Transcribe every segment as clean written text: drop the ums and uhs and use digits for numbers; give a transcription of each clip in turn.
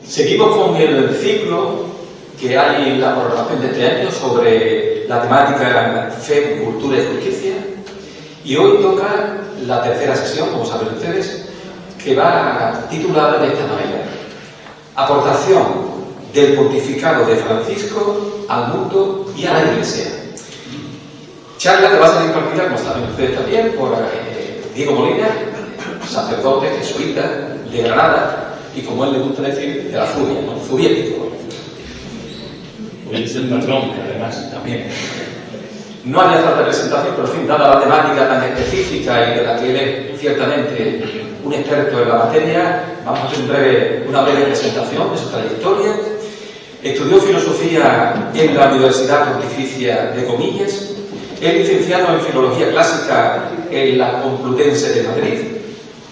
Seguimos con el ciclo que hay en la programación de este año sobre la temática fe, cultura y justicia, y hoy toca la tercera sesión, como saben ustedes, que va titulada de esta manera: Aportación del pontificado de Francisco al mundo y a la Iglesia. Charla que va a ser impartida, como saben ustedes también, por Diego Molina, sacerdote jesuita de Granada, y como él le gusta decir, de la Zubia, ¿no? Zubiético. Es el patrón, además. También. No haría falta presentación, pero en fin, dada la temática tan específica y de la que él es ciertamente un experto en la materia, vamos a hacer una breve presentación de su trayectoria. Estudió filosofía en la Universidad Pontificia de Comillas, es licenciado en Filología Clásica en la Complutense de Madrid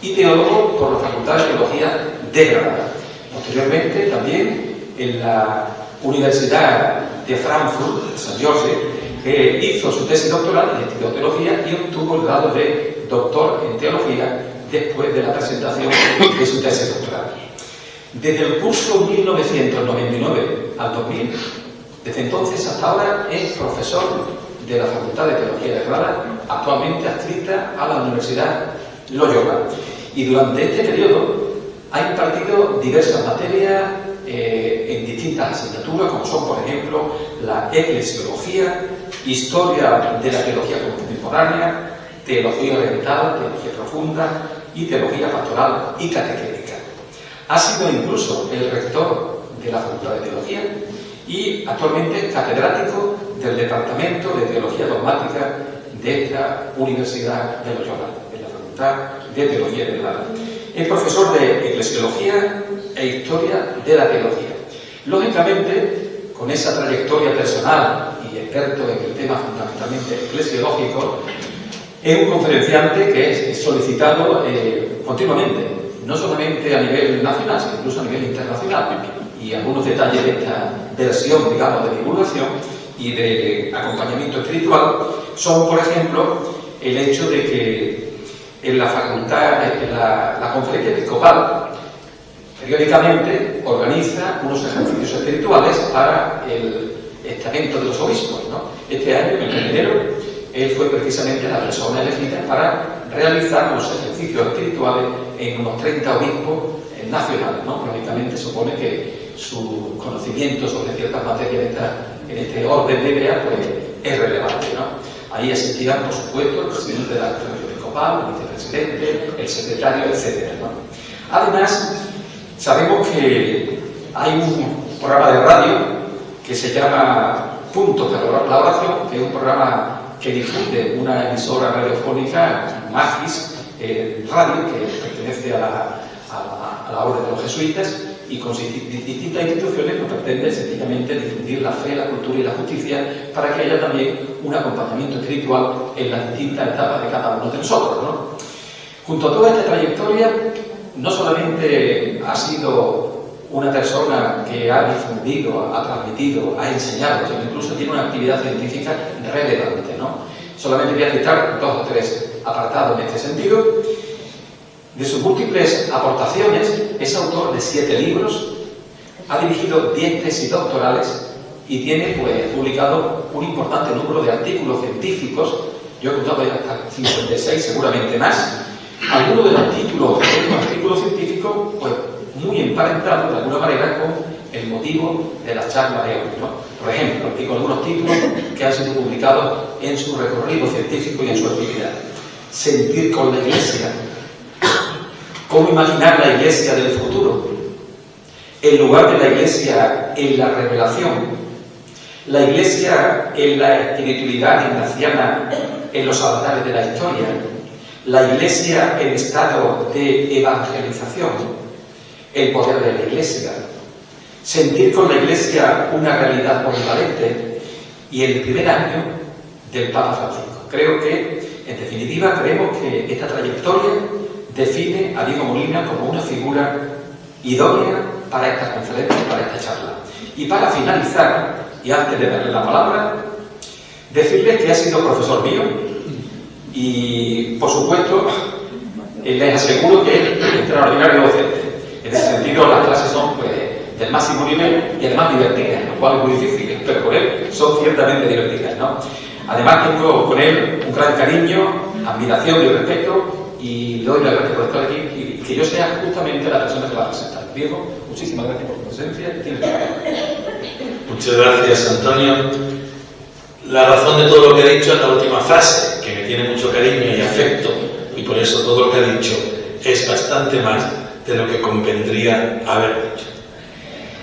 y teólogo por la Facultad de Teología de Granada. Posteriormente, también en la Universidad de Frankfurt, de San Jorge, hizo su tesis doctoral y estudió teología y obtuvo el grado de doctor en teología después de la presentación de su tesis doctoral. Desde el curso 1999 al 2000, desde entonces hasta ahora, es profesor de la Facultad de Teología de Granada, actualmente adscrita a la Universidad Loyola. Y durante este periodo ha impartido diversas materias en distintas asignaturas, como son, por ejemplo, la eclesiología, historia de la teología contemporánea, teología oriental, teología profunda y teología pastoral y catequética. Ha sido incluso el rector de la Facultad de Teología y actualmente catedrático del Departamento de Teología Dogmática de esta Universidad de Loyola, de la Facultad de Teología de Granada. Es profesor de Eclesiología e Historia de la Teología. Lógicamente, con esa trayectoria personal y experto en el tema fundamentalmente eclesiológico, es un conferenciante que es solicitado continuamente, no solamente a nivel nacional, sino incluso a nivel internacional. Y algunos detalles de esta versión, digamos, de divulgación y de acompañamiento espiritual son, por ejemplo, el hecho de que en la facultad, la conferencia episcopal, periódicamente organiza unos ejercicios espirituales para el estamento de los obispos, ¿no? Este año, en el mes de enero, él fue precisamente la persona elegida para realizar los ejercicios espirituales en unos 30 obispos nacionales, ¿no? Lógicamente supone que su conocimiento sobre ciertas materias en este orden de ideas pues, es relevante, ¿no? Ahí asistirán, por supuesto, el presidente de la conferencia episcopal, el vicepresidente, el secretario, etc., ¿no? Además, sabemos que hay un programa de radio que se llama Puntos de la Oración, que es un programa que difunde una emisora radiofónica, Magis Radio, que pertenece a la Orden de los Jesuitas, y con distintas instituciones que pretende sencillamente difundir la fe, la cultura y la justicia para que haya también un acompañamiento espiritual en las distintas etapas de cada uno de nosotros, ¿no? Junto a toda esta trayectoria, no solamente ha sido una persona que ha difundido, ha transmitido, ha enseñado, sino incluso tiene una actividad científica relevante, ¿no? Solamente voy a citar 2 o 3 apartados en este sentido. De sus múltiples aportaciones, es autor de 7 libros, ha dirigido 10 tesis doctorales y tiene pues, publicado un importante número de artículos científicos. Yo he contado hasta 56, seguramente más. Algunos de los títulos de estos artículos científicos, pues muy emparentados de alguna manera con el motivo de la charla de hoy, ¿no? Por ejemplo, digo algunos títulos que han sido publicados en su recorrido científico y en su actividad. Sentir con la Iglesia. ¿Cómo imaginar la Iglesia del futuro? El lugar de la Iglesia en la revelación. La Iglesia en la espiritualidad ignaciana en los altares de la historia. La Iglesia en estado de evangelización. El poder de la Iglesia. Sentir con la Iglesia una realidad polivalente. Y el primer año del Papa Francisco. Creo que, en definitiva, creemos que esta trayectoria define a Diego Molina como una figura idónea para esta conferencia, para esta charla. Y para finalizar, y antes de darle la palabra, decirles que ha sido profesor mío y, por supuesto, les aseguro que es extraordinario docente. En ese sentido, las clases son pues, del máximo nivel y además divertidas, lo cual es muy difícil, pero con él son ciertamente divertidas, ¿no? Además tengo con él un gran cariño, admiración y respeto, y le doy las gracias por estar aquí y que yo sea justamente la persona que va a presentar. Diego, muchísimas gracias por tu presencia. Tienes la palabra. Muchas gracias, Antonio. La razón de todo lo que he dicho es la última frase, que me tiene mucho cariño y afecto, y por eso todo lo que he dicho es bastante más de lo que convendría haber dicho.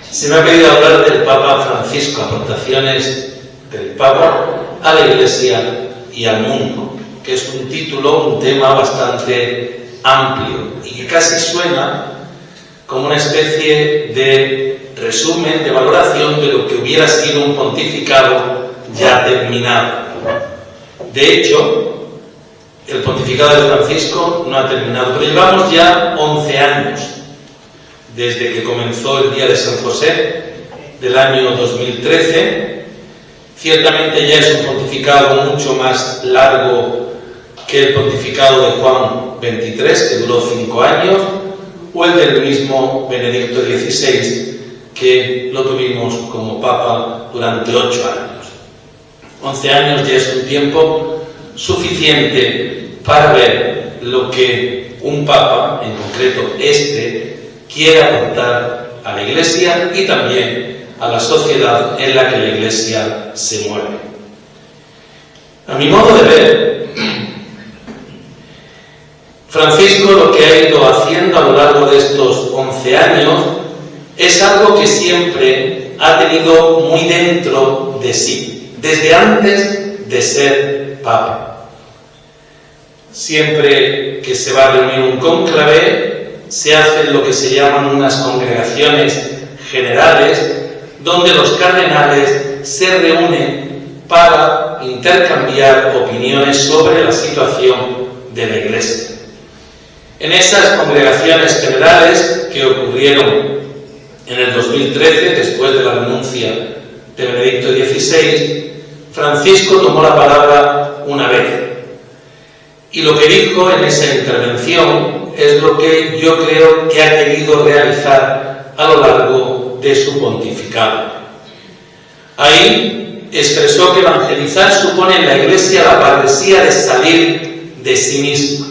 Se me ha pedido hablar del Papa Francisco, aportaciones del Papa a la Iglesia y al mundo, que es un título, un tema bastante amplio y que casi suena como una especie de resumen, de valoración de lo que hubiera sido un pontificado ya terminado. De hecho, el pontificado de Francisco no ha terminado, pero llevamos ya 11 años desde que comenzó el Día de San José del año 2013. Ciertamente ya es un pontificado mucho más largo que el pontificado de Juan XXIII, que duró 5 años, o el del mismo Benedicto XVI, que lo tuvimos como Papa durante 8 años. 11 años ya es un tiempo suficiente para ver lo que un Papa, en concreto este, quiere aportar a la Iglesia y también a la sociedad en la que la Iglesia se mueve. A mi modo de ver, Francisco lo que ha ido haciendo a lo largo de estos 11 años es algo que siempre ha tenido muy dentro de sí, desde antes de ser Papa. Siempre que se va a reunir un cónclave, se hacen lo que se llaman unas congregaciones generales, donde los cardenales se reúnen para intercambiar opiniones sobre la situación de la Iglesia. En esas congregaciones generales que ocurrieron en el 2013, después de la renuncia de Benedicto XVI, Francisco tomó la palabra una vez. Y lo que dijo en esa intervención es lo que yo creo que ha querido realizar a lo largo de su pontificado. Ahí expresó que evangelizar supone en la Iglesia la parresía de salir de sí misma.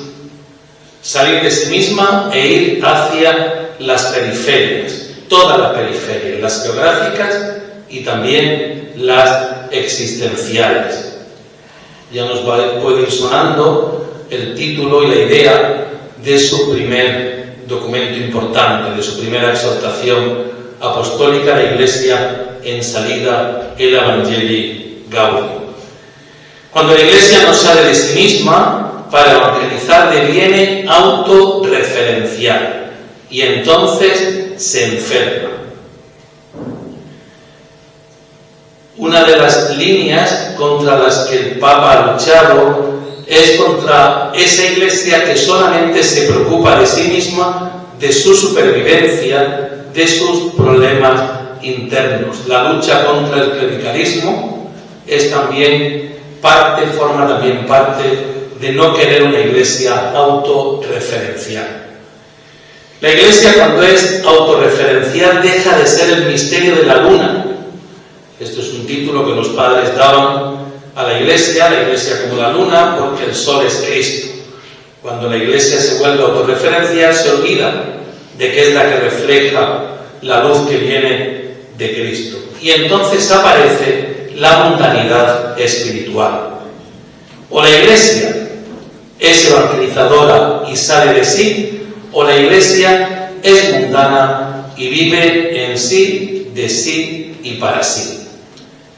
Salir de sí misma e ir hacia las periferias, todas las periferias, las geográficas y también las existenciales. Ya nos puede ir sonando el título y la idea de su primer documento importante, de su primera exhortación apostólica a la Iglesia en salida, el Evangelii Gaudium. Cuando la Iglesia no sale de sí misma, para evangelizar deviene autorreferencial y entonces se enferma. Una de las líneas contra las que el Papa ha luchado es contra esa Iglesia que solamente se preocupa de sí misma, de su supervivencia, de sus problemas internos. La lucha contra el clericalismo es también parte, forma también parte de no querer una Iglesia autorreferencial. La Iglesia, cuando es autorreferencial, deja de ser el misterio de la luna. Esto es un título que los padres daban a la Iglesia como la luna, porque el sol es Cristo. Cuando la Iglesia se vuelve autorreferencial, se olvida de que es la que refleja la luz que viene de Cristo. Y entonces aparece la mundanidad espiritual. O la Iglesia es evangelizadora y sale de sí, o la Iglesia es mundana y vive en sí, de sí y para sí.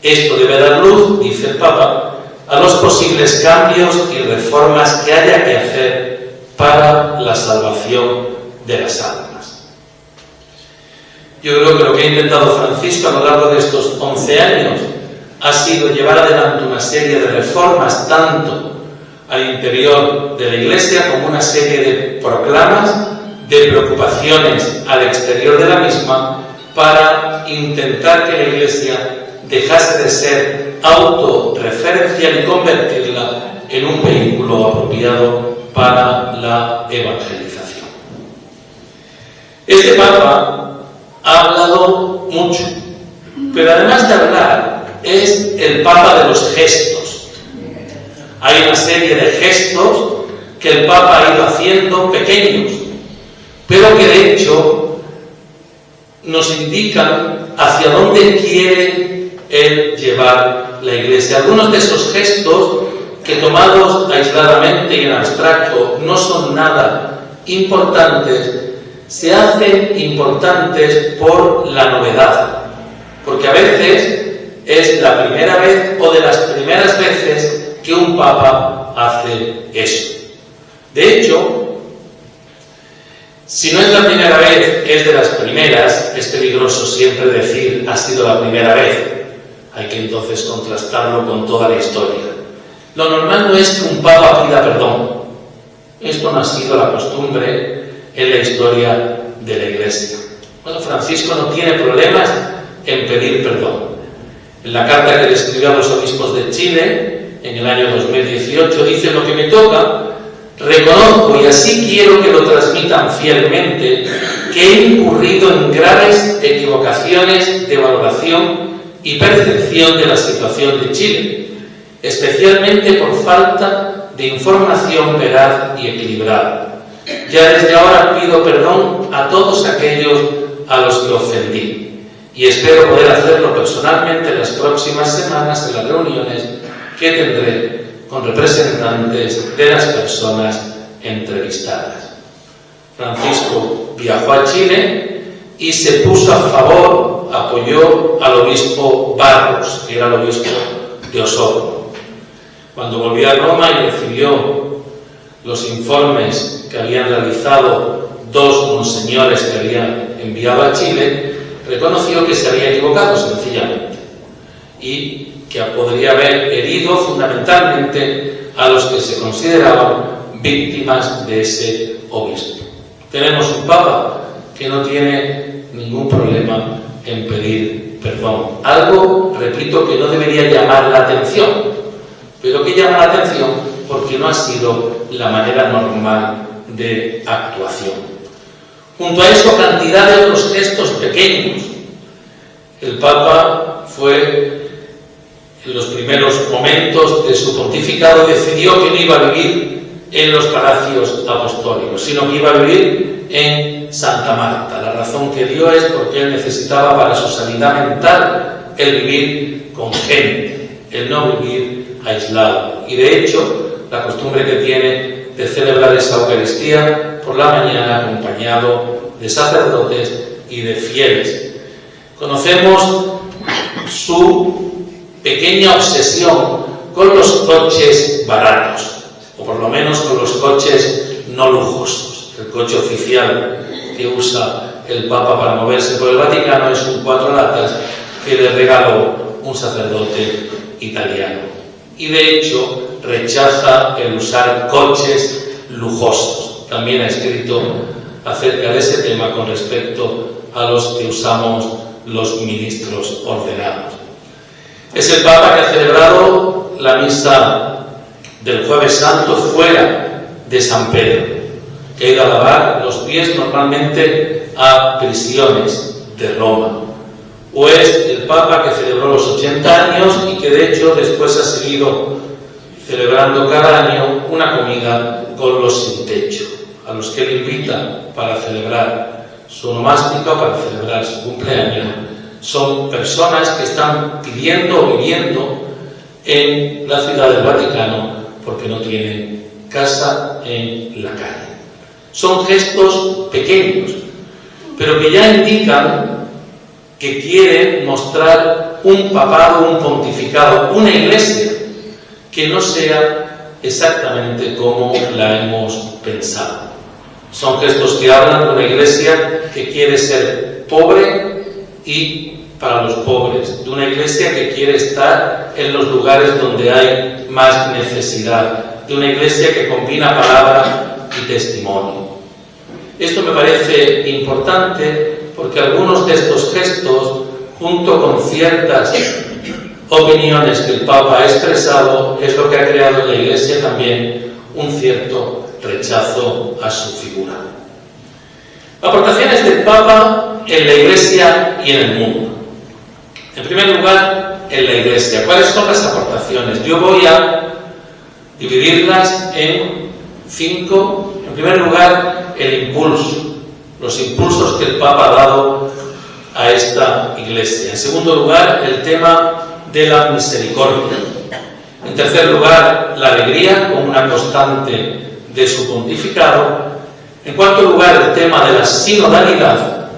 Esto debe dar luz, dice el Papa, a los posibles cambios y reformas que haya que hacer para la salvación de las almas. Yo creo que lo que ha intentado Francisco a lo largo de estos 11 años ha sido llevar adelante una serie de reformas, tanto al interior de la Iglesia como una serie de proclamas, de preocupaciones al exterior de la misma, para intentar que la Iglesia dejase de ser autorreferencial y convertirla en un vehículo apropiado para la evangelización. Este Papa ha hablado mucho, pero además de hablar, es el Papa de los gestos. Hay una serie de gestos que el Papa ha ido haciendo pequeños, pero que de hecho nos indican hacia dónde quiere él llevar la Iglesia. Algunos de esos gestos, que tomados aisladamente y en abstracto no son nada importantes, se hacen importantes por la novedad, porque a veces es la primera vez o de las primeras veces que un Papa hace eso. De hecho, si no es la primera vez, es de las primeras. Es peligroso siempre decir ha sido la primera vez. Hay que entonces contrastarlo con toda la historia. Lo normal no es que un Papa pida perdón. Esto no ha sido la costumbre en la historia de la Iglesia. Bueno, Francisco no tiene problemas en pedir perdón. En la carta que le escribió a los obispos de Chile, en el año 2018, dice: lo que me toca, reconozco y así quiero que lo transmitan fielmente, que he incurrido en graves equivocaciones de valoración y percepción de la situación de Chile, especialmente por falta de información veraz y equilibrada. Ya desde ahora pido perdón a todos aquellos a los que ofendí y espero poder hacerlo personalmente en las próximas semanas en las reuniones que tendré con representantes de las personas entrevistadas. Francisco viajó a Chile y se puso a favor, apoyó al obispo Barros, que era el obispo de Osorno. Cuando volvió a Roma y recibió los informes que habían realizado dos monseñores que habían enviado a Chile, reconoció que se había equivocado sencillamente y que podría haber herido fundamentalmente a los que se consideraban víctimas de ese obispo. Tenemos un Papa que no tiene ningún problema en pedir perdón. Algo, repito, que no debería llamar la atención, pero que llama la atención porque no ha sido la manera normal de actuación. Junto a eso, cantidad de otros gestos pequeños. El Papa fue, en los primeros momentos de su pontificado, decidió que no iba a vivir en los palacios apostólicos, sino que iba a vivir en Santa Marta. La razón que dio es porque él necesitaba para su sanidad mental el vivir con gente, el no vivir aislado. Y de hecho, la costumbre que tiene de celebrar esa Eucaristía por la mañana acompañado de sacerdotes y de fieles. Conocemos su pequeña obsesión con los coches baratos, o por lo menos con los coches no lujosos. El coche oficial que usa el Papa para moverse por el Vaticano es un 4 latas que le regaló un sacerdote italiano. Y de hecho rechaza el usar coches lujosos. También ha escrito acerca de ese tema con respecto a los que usamos los ministros ordenados. Es el Papa que ha celebrado la misa del Jueves Santo fuera de San Pedro, que ha ido a lavar los pies normalmente a prisiones de Roma. O es el Papa que celebró los 80 años y que de hecho después ha seguido celebrando cada año una comida con los sin techo, a los que le invitan para celebrar su onomástica, para celebrar su cumpleaños. Son personas que están pidiendo o viviendo en la ciudad del Vaticano porque no tienen casa en la calle. Son gestos pequeños, pero que ya indican que quieren mostrar un papado, un pontificado, una iglesia que no sea exactamente como la hemos pensado. Son gestos que hablan de una iglesia que quiere ser pobre y para los pobres, de una iglesia que quiere estar en los lugares donde hay más necesidad, de una iglesia que combina palabra y testimonio. Esto me parece importante porque algunos de estos gestos, junto con ciertas opiniones que el Papa ha expresado, es lo que ha creado en la Iglesia también un cierto rechazo a su figura. Aportaciones del Papa en la Iglesia y en el mundo. En primer lugar, en la Iglesia. ¿Cuáles son las aportaciones? Yo voy a dividirlas en 5. En primer lugar, el impulso, los impulsos que el Papa ha dado a esta Iglesia. En segundo lugar, el tema de la misericordia. En tercer lugar, la alegría como una constante de su pontificado. En cuarto lugar, el tema de la sinodalidad,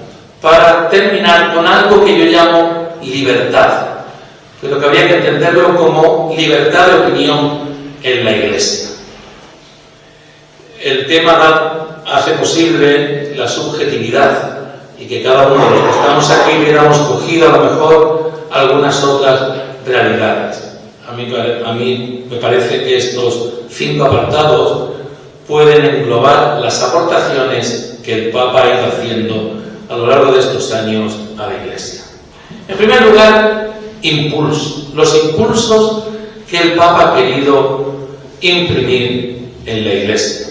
para terminar con algo que yo llamo libertad, pero que habría que entenderlo como libertad de opinión en la Iglesia. El tema hace posible la subjetividad y que cada uno de los que estamos aquí hubiéramos cogido a lo mejor algunas otras realidades. A mí me parece que estos 5 apartados pueden englobar las aportaciones que el Papa ha ido haciendo a lo largo de estos años a la Iglesia. En primer lugar, impulso. Los impulsos que el Papa ha querido imprimir en la Iglesia.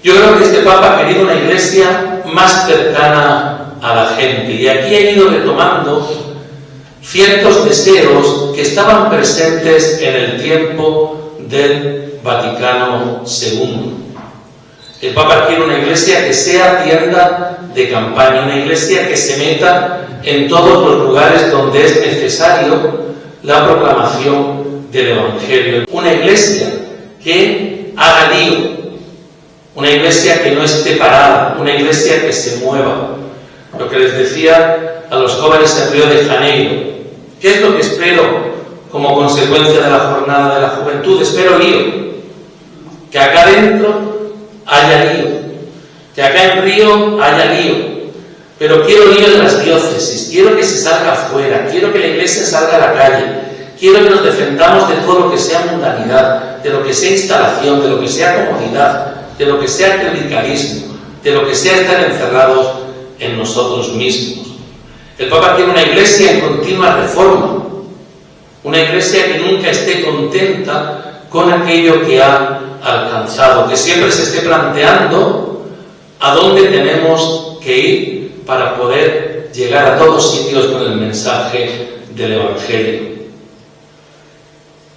Yo creo que este Papa ha querido una Iglesia más cercana a la gente, y aquí ha ido retomando ciertos deseos que estaban presentes en el tiempo del Vaticano II. El Papa quiere una Iglesia que sea tienda de campaña, una Iglesia que se meta en todos los lugares donde es necesario la proclamación del Evangelio. Una Iglesia que haga lío, una Iglesia que no esté parada, una Iglesia que se mueva. Lo que les decía a los jóvenes en Río de Janeiro, ¿qué es lo que espero como consecuencia de la jornada de la juventud? Espero lío, que acá dentro haya lío, que acá en Río haya lío, pero quiero lío de las diócesis, quiero que se salga afuera, quiero que la Iglesia salga a la calle, quiero que nos defendamos de todo lo que sea mundanidad, de lo que sea instalación, de lo que sea comodidad, de lo que sea clericalismo, de lo que sea estar encerrados en nosotros mismos. El Papa quiere una Iglesia en continua reforma, una Iglesia que nunca esté contenta con aquello que ha alcanzado, que siempre se esté planteando a dónde tenemos que ir para poder llegar a todos sitios con el mensaje del Evangelio.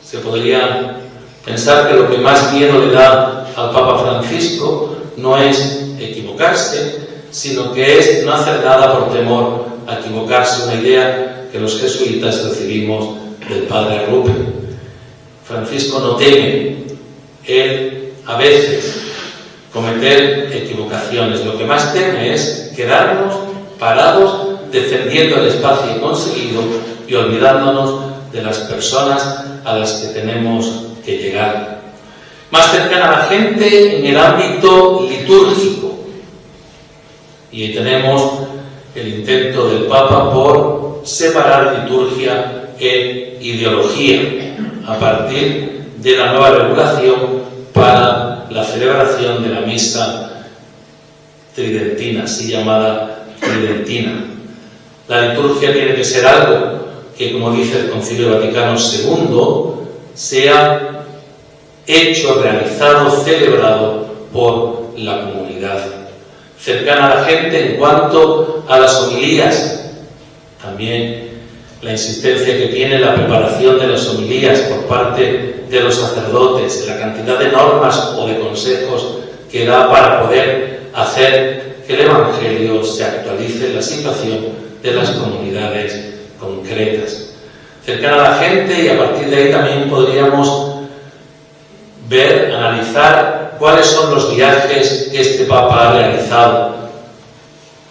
Se podría pensar que lo que más miedo le da al Papa Francisco no es equivocarse, sino que es no hacer nada por temor a equivocarse, una idea que los jesuitas recibimos del Padre Arrupe. Francisco no teme él a veces cometer equivocaciones, lo que más teme es quedarnos parados defendiendo el espacio conseguido y olvidándonos de las personas a las que tenemos que llegar. Más cercana a la gente en el ámbito litúrgico. Y ahí tenemos el intento del Papa por separar liturgia e ideología a partir de la nueva regulación para la celebración de la misa tridentina, así llamada tridentina. La liturgia tiene que ser algo que, como dice el Concilio Vaticano II, sea hecho, realizado, celebrado por la comunidad. Cercana a la gente en cuanto a las homilías, también la insistencia que tiene la preparación de las homilías por parte de los sacerdotes, la cantidad de normas o de consejos que da para poder hacer que el Evangelio se actualice en la situación de las comunidades concretas. Cercana a la gente, y a partir de ahí también podríamos ver, analizar cuáles son los viajes que este Papa ha realizado,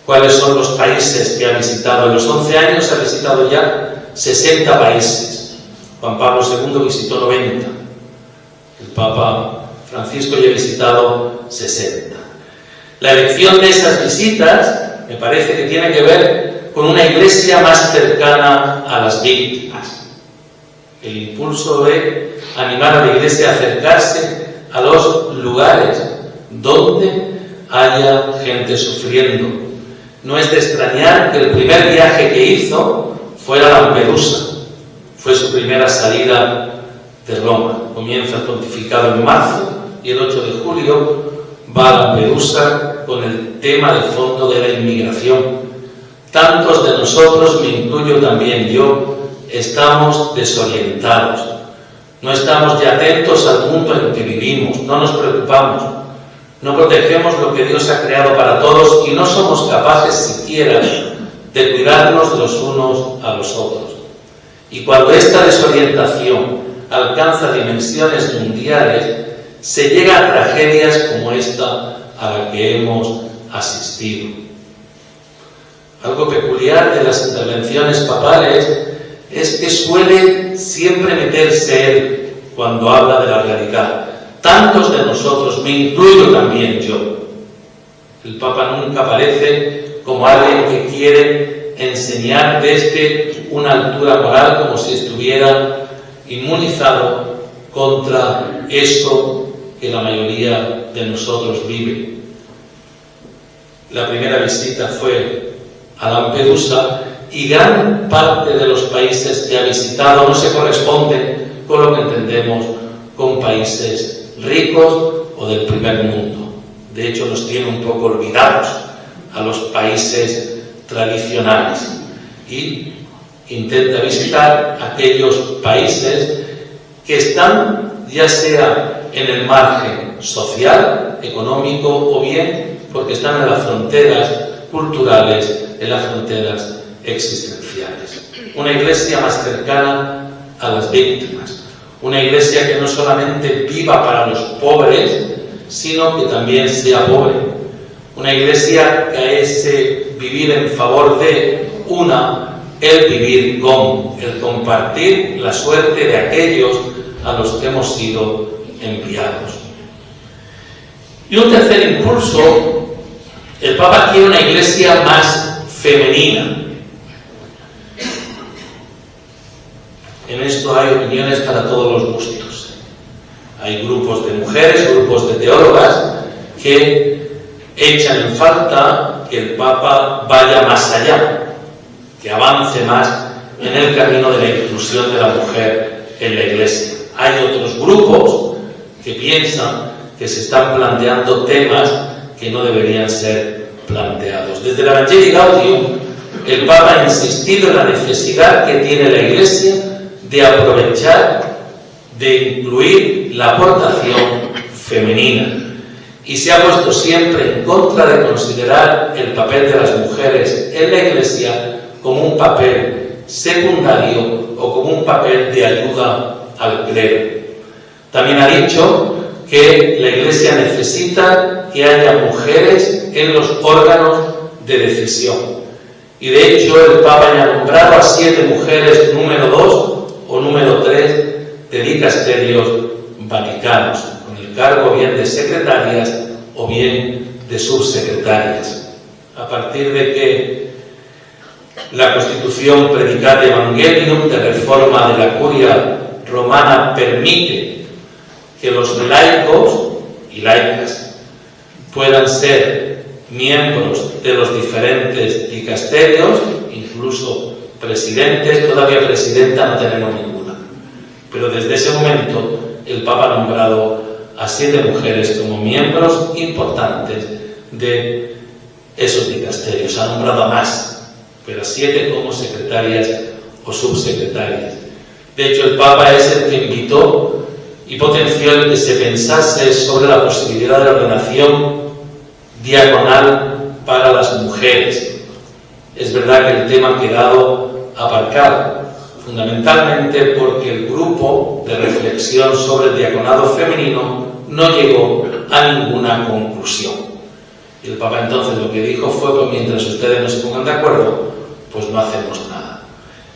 cuáles son los países que ha visitado. En los 11 años ha visitado ya 60 países. Juan Pablo II visitó 90. El Papa Francisco ya ha visitado 60. La elección de esas visitas me parece que tiene que ver con una Iglesia más cercana a las víctimas. El impulso de animar a la Iglesia a acercarse a los lugares donde haya gente sufriendo. No es de extrañar que el primer viaje que hizo fuera Lampedusa. Fue su primera salida de Roma. Comienza el pontificado en marzo y el 8 de julio va a Lampedusa con el tema de fondo de la inmigración. Tantos de nosotros, me incluyo también yo, estamos desorientados. No estamos ya atentos al mundo en que vivimos, no nos preocupamos, no protegemos lo que Dios ha creado para todos y no somos capaces siquiera de cuidarnos los unos a los otros. Y cuando esta desorientación alcanza dimensiones mundiales, se llega a tragedias como esta a la que hemos asistido. Algo peculiar de las intervenciones papales es que suele siempre meterse él cuando habla de la realidad. Tantos de nosotros, me incluyo también yo, el Papa nunca aparece como alguien que quiere enseñar desde una altura moral, como si estuviera inmunizado contra eso que la mayoría de nosotros vive. La primera visita fue a Lampedusa y gran parte de los países que ha visitado no se corresponden con lo que entendemos con países ricos o del primer mundo. De hecho, nos tiene un poco olvidados a los países tradicionales y intenta visitar aquellos países que están ya sea en el margen social, económico o bien porque están en las fronteras culturales, en las fronteras existenciales. Una iglesia más cercana a las víctimas, una iglesia que no solamente viva para los pobres, sino que también sea pobre, una iglesia que a ese vivir en favor de el vivir con, el compartir la suerte de aquellos a los que hemos sido enviados. Y un tercer impulso, el Papa quiere una iglesia más femenina. En esto hay opiniones para todos los gustos. Hay grupos de mujeres, grupos de teólogas que echan en falta que el Papa vaya más allá, que avance más en el camino de la inclusión de la mujer en la Iglesia. Hay otros grupos que piensan que se están planteando temas que no deberían ser planteados. Desde el Evangelii Gaudium, el Papa ha insistido en la necesidad que tiene la Iglesia de aprovechar, de incluir la aportación femenina. Y se ha puesto siempre en contra de considerar el papel de las mujeres en la Iglesia como un papel secundario o como un papel de ayuda al clero. También ha dicho que la Iglesia necesita que haya mujeres en los órganos de decisión. Y de hecho el Papa ya ha nombrado a 7 mujeres número 2 o número 3 de dicasterios vaticanos, con el cargo bien de secretarias o bien de subsecretarias. A partir de que la Constitución Predicate Evangelium de reforma de la Curia Romana permite que los laicos y laicas puedan ser miembros de los diferentes dicasterios, incluso presidentes. Todavía presidenta no tenemos ninguna, pero desde ese momento el Papa ha nombrado a 7 mujeres como miembros importantes de esos dicasterios. Ha nombrado a más, pero a 7 como secretarias o subsecretarias. De hecho, el Papa es el que invitó y potenció el que se pensase sobre la posibilidad de la ordenación diaconal para las mujeres. Es verdad que el tema ha quedado aparcado, fundamentalmente porque el grupo de reflexión sobre el diaconado femenino no llegó a ninguna conclusión. Y el Papa entonces lo que dijo fue: pues mientras ustedes no se pongan de acuerdo, pues no hacemos nada.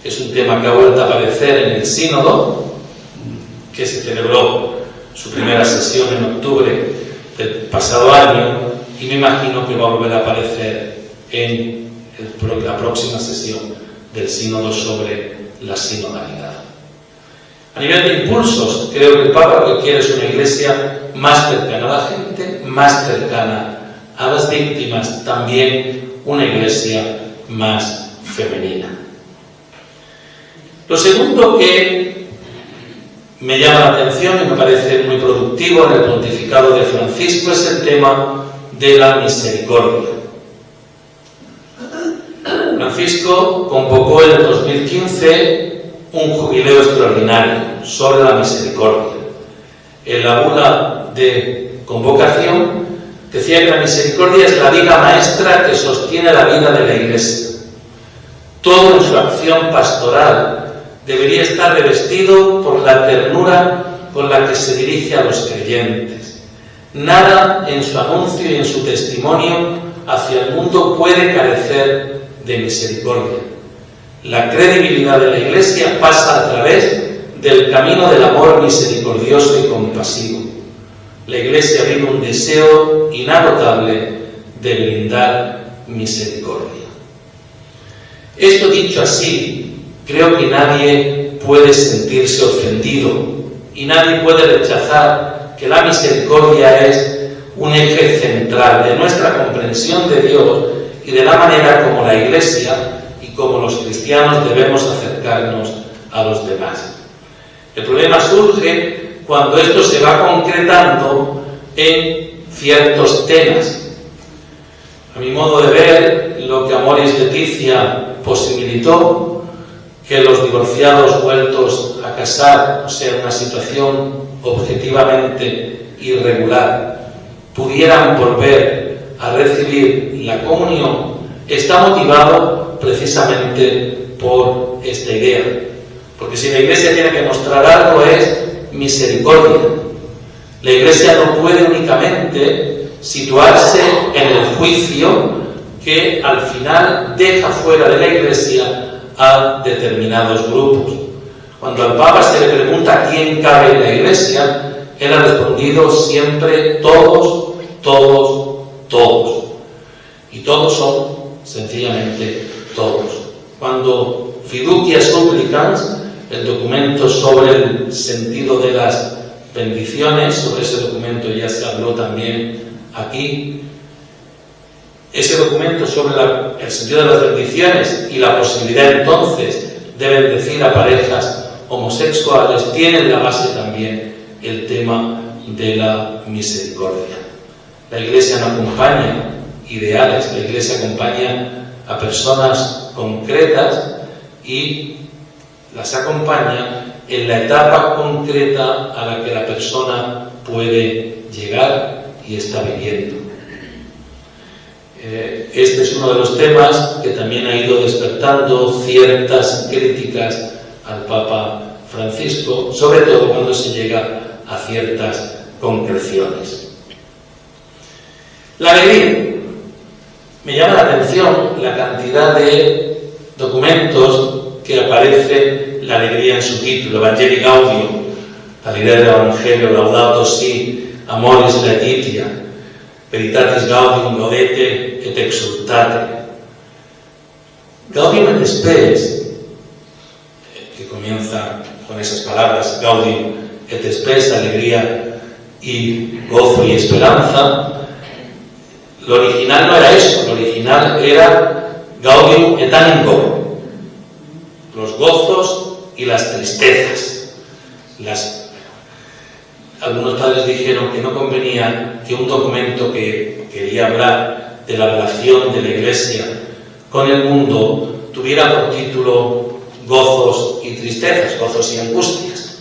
Es un tema que ha vuelto a aparecer en el sínodo, que se celebró su primera sesión en octubre del pasado año, y me imagino que va a volver a aparecer en la próxima sesión del sínodo sobre la sinodalidad. A nivel de impulsos, creo que el Papa lo que quiere es una iglesia más cercana a la gente, más cercana a las víctimas, también una iglesia más femenina. Lo segundo que me llama la atención y me parece muy productivo en el pontificado de Francisco es el tema de la misericordia. Francisco convocó en el 2015 un jubileo extraordinario sobre la misericordia. En la bula de convocación decía que la misericordia es la viga maestra que sostiene la vida de la Iglesia. Todo en su acción pastoral debería estar revestido por la ternura con la que se dirige a los creyentes. Nada en su anuncio y en su testimonio hacia el mundo puede carecer de misericordia. La credibilidad de la Iglesia pasa a través del camino del amor misericordioso y compasivo. La Iglesia vive un deseo inagotable de brindar misericordia. Esto dicho así, creo que nadie puede sentirse ofendido y nadie puede rechazar que la misericordia es un eje central de nuestra comprensión de Dios y de la manera como la Iglesia y como los cristianos debemos acercarnos a los demás. El problema surge cuando esto se va concretando en ciertos temas. A mi modo de ver, lo que Amoris Laetitia posibilitó que los divorciados vueltos a casar, o sea, una situación objetivamente irregular, pudieran volver a recibir la comunión, está motivado precisamente por esta idea. Porque si la Iglesia tiene que mostrar algo es misericordia. La Iglesia no puede únicamente situarse en el juicio que al final deja fuera de la Iglesia a determinados grupos. Cuando al Papa se le pregunta quién cabe en la Iglesia, él ha respondido siempre todos, todos, todos. Y todos son sencillamente todos. Cuando Fiducia Supplicans, el documento sobre el sentido de las bendiciones, sobre ese documento ya se habló también aquí, ese documento sobre el sentido de las bendiciones y la posibilidad entonces de bendecir a parejas homosexuales, tiene en la base también el tema de la misericordia. La Iglesia no acompaña ideales, la Iglesia acompaña a personas concretas y las acompaña en la etapa concreta a la que la persona puede llegar y está viviendo. Este es uno de los temas que también ha ido despertando ciertas críticas al Papa Francisco, sobre todo cuando se llega a ciertas concreciones. La alegría. Me llama la atención la cantidad de documentos que aparece la alegría en su título: Evangelii Gaudium, la idea del Evangelio, Laudato Si, Amoris Laetitia, Veritatis Gaudium, Gaudete et Exultate. Gaudium et Spes, que comienza con esas palabras, Gaudium et Spes, alegría y gozo y esperanza. Lo original no era eso, lo original era Gaudium et Animo, los gozos y las tristezas. Algunos padres dijeron que no convenía que un documento que quería hablar de la relación de la Iglesia con el mundo tuviera por título gozos y tristezas, gozos y angustias,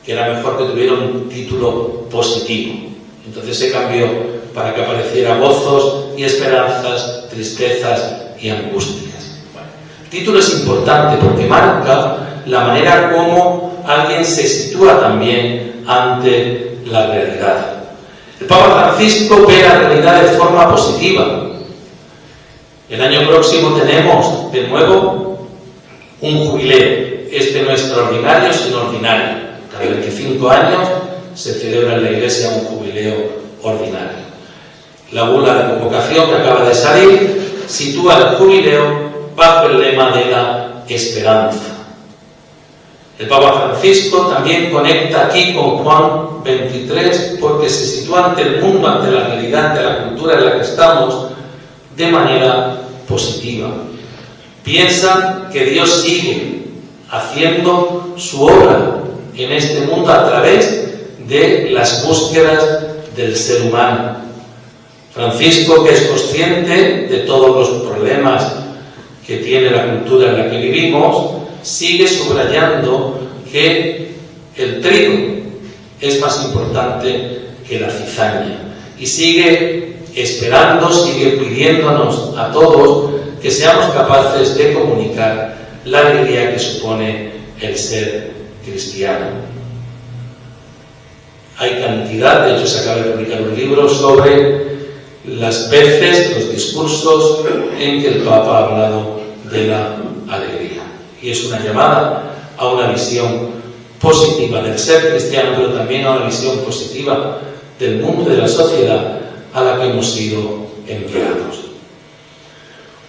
que era mejor que tuviera un título positivo. Entonces se cambió para que apareciera gozos y esperanzas, tristezas y angustias. Bueno, el título es importante porque marca la manera como alguien se sitúa también ante la realidad. El Papa Francisco ve la realidad de forma positiva. El año próximo tenemos de nuevo un jubileo. Este no extraordinario, sino ordinario. Cada 25 años se celebra en la Iglesia un jubileo ordinario. La bula de convocación que acaba de salir sitúa el jubileo bajo el lema de la esperanza. El Papa Francisco también conecta aquí con Juan 23 porque se sitúa ante el mundo, ante la realidad, ante la cultura en la que estamos, de manera positiva. Piensan que Dios sigue haciendo su obra en este mundo a través de las búsquedas del ser humano. Francisco, que es consciente de todos los problemas que tiene la cultura en la que vivimos, sigue subrayando que el trigo es más importante que la cizaña y sigue esperando, sigue pidiéndonos a todos que seamos capaces de comunicar la alegría que supone el ser cristiano. Hay cantidad, de hecho se acaba de publicar un libro sobre las veces, los discursos en que el Papa ha hablado de la alegría. Y es una llamada a una visión positiva del ser cristiano, pero también a una visión positiva del mundo y de la sociedad a la que hemos sido enviados.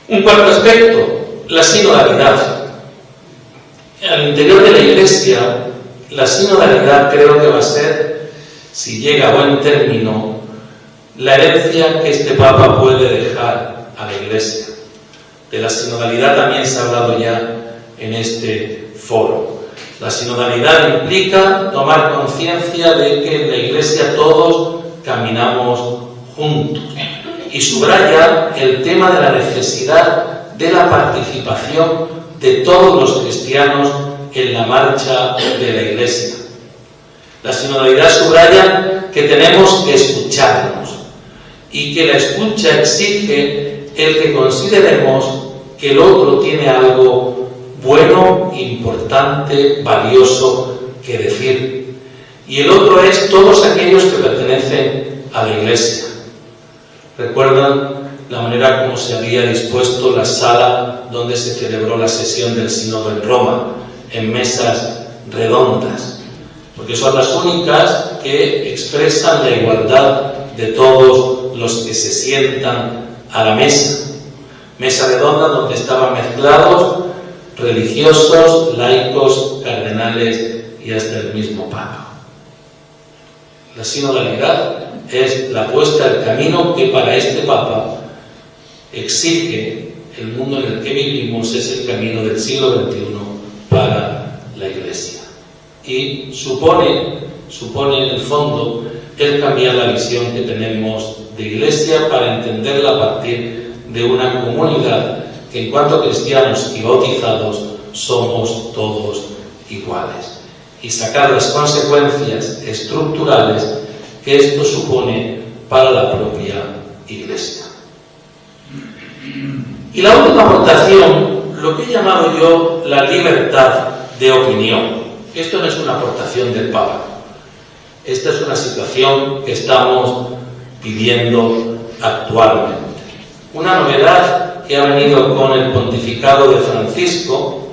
Un cuarto aspecto, la sinodalidad. Al interior de la Iglesia, la sinodalidad creo que va a ser, si llega a buen término, la herencia que este Papa puede dejar a la Iglesia. De la sinodalidad también se ha hablado ya en este foro. La sinodalidad implica tomar conciencia de que en la Iglesia todos caminamos juntos y subraya el tema de la necesidad de la participación de todos los cristianos en la marcha de la Iglesia. La sinodalidad subraya que tenemos que escucharnos y que la escucha exige el que consideremos que el otro tiene algo bueno, importante, valioso que decir. Y el otro es todos aquellos que pertenecen a la Iglesia. ¿Recuerdan la manera como se había dispuesto la sala donde se celebró la sesión del Sínodo en Roma? En mesas redondas, porque son las únicas que expresan la igualdad de todos los que se sientan a la mesa. Mesa redonda donde estaban mezclados religiosos, laicos, cardenales y hasta el mismo Papa. La sinodalidad es la puesta al camino que para este Papa exige el mundo en el que vivimos, es el camino del siglo XXI para la Iglesia. Y supone en el fondo el cambiar la visión que tenemos de Iglesia para entenderla a partir de una comunidad que en cuanto a cristianos y bautizados somos todos iguales y sacar las consecuencias estructurales que esto supone para la propia Iglesia. Y la última aportación, lo que he llamado yo la libertad de opinión. Esto no es una aportación del Papa. Esta es una situación que estamos viviendo actualmente. Una novedad que ha venido con el pontificado de Francisco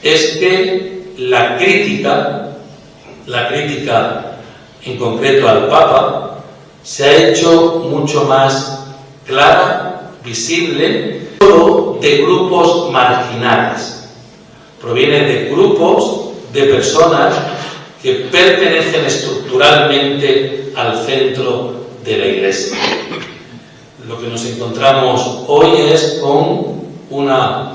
es que la crítica en concreto al Papa se ha hecho mucho más clara, visible, todo de grupos marginales. Proviene de grupos de personas que pertenecen estructuralmente al centro de la Iglesia. Lo que nos encontramos hoy es con una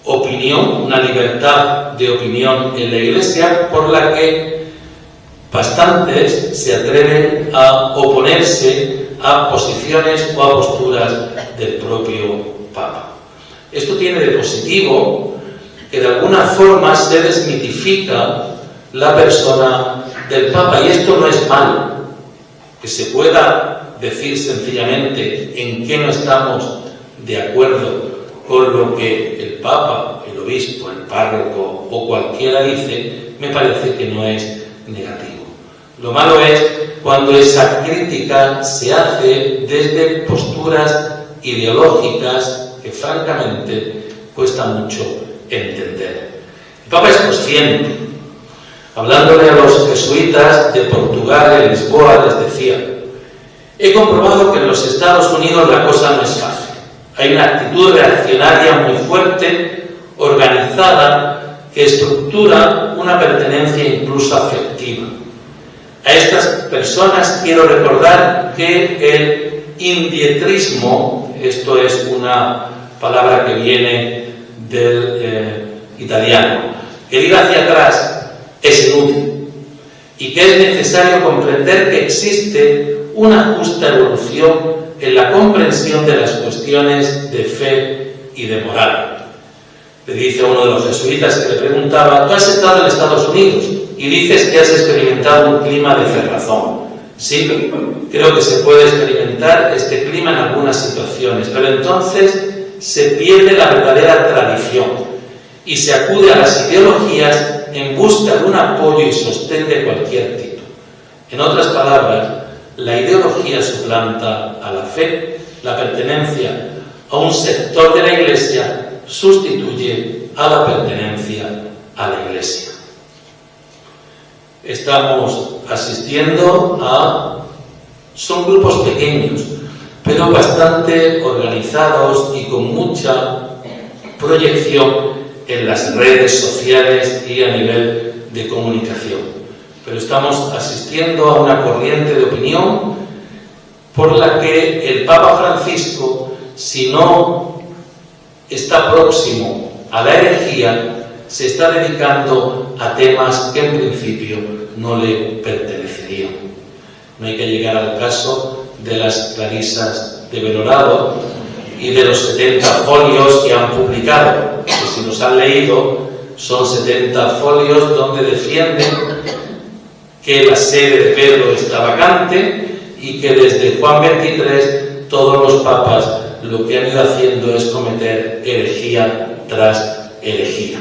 opinión, una libertad de opinión en la Iglesia por la que bastantes se atreven a oponerse a posiciones o a posturas del propio Papa. Esto tiene de positivo que de alguna forma se desmitifica la persona del Papa, y esto no es malo, que se pueda decir sencillamente en qué no estamos de acuerdo con lo que el Papa, el obispo, el párroco o cualquiera dice, me parece que no es negativo. Lo malo es cuando esa crítica se hace desde posturas ideológicas que francamente cuesta mucho entender. El Papa es consciente. Hablándole a los jesuitas de Portugal, en Lisboa, les decía: he comprobado que en los Estados Unidos la cosa no es fácil. Hay una actitud reaccionaria muy fuerte, organizada, que estructura una pertenencia incluso afectiva. A estas personas quiero recordar que el indietrismo, esto es una palabra que viene del italiano, el ir hacia atrás es inútil y que es necesario comprender que existe una justa evolución en la comprensión de las cuestiones de fe y de moral. Le dice a uno de los jesuitas que le preguntaba: tú has estado en Estados Unidos y dices que has experimentado un clima de cerrazón. Sí, creo que se puede experimentar este clima en algunas situaciones, pero entonces se pierde la verdadera tradición y se acude a las ideologías en busca de un apoyo y sostén de cualquier tipo. En otras palabras, la ideología suplanta a la fe, la pertenencia a un sector de la Iglesia sustituye a la pertenencia a la Iglesia. Estamos asistiendo son grupos pequeños, pero bastante organizados y con mucha proyección en las redes sociales y a nivel de comunicación. Pero estamos asistiendo a una corriente de opinión por la que el Papa Francisco, si no está próximo a la herejía, se está dedicando a temas que en principio no le pertenecerían. No hay que llegar al caso de las clarisas de Belorado y de los 70 folios que han publicado, que si los han leído son 70 folios donde defienden que la sede de Pedro está vacante y que desde Juan XXIII todos los papas lo que han ido haciendo es cometer herejía tras herejía.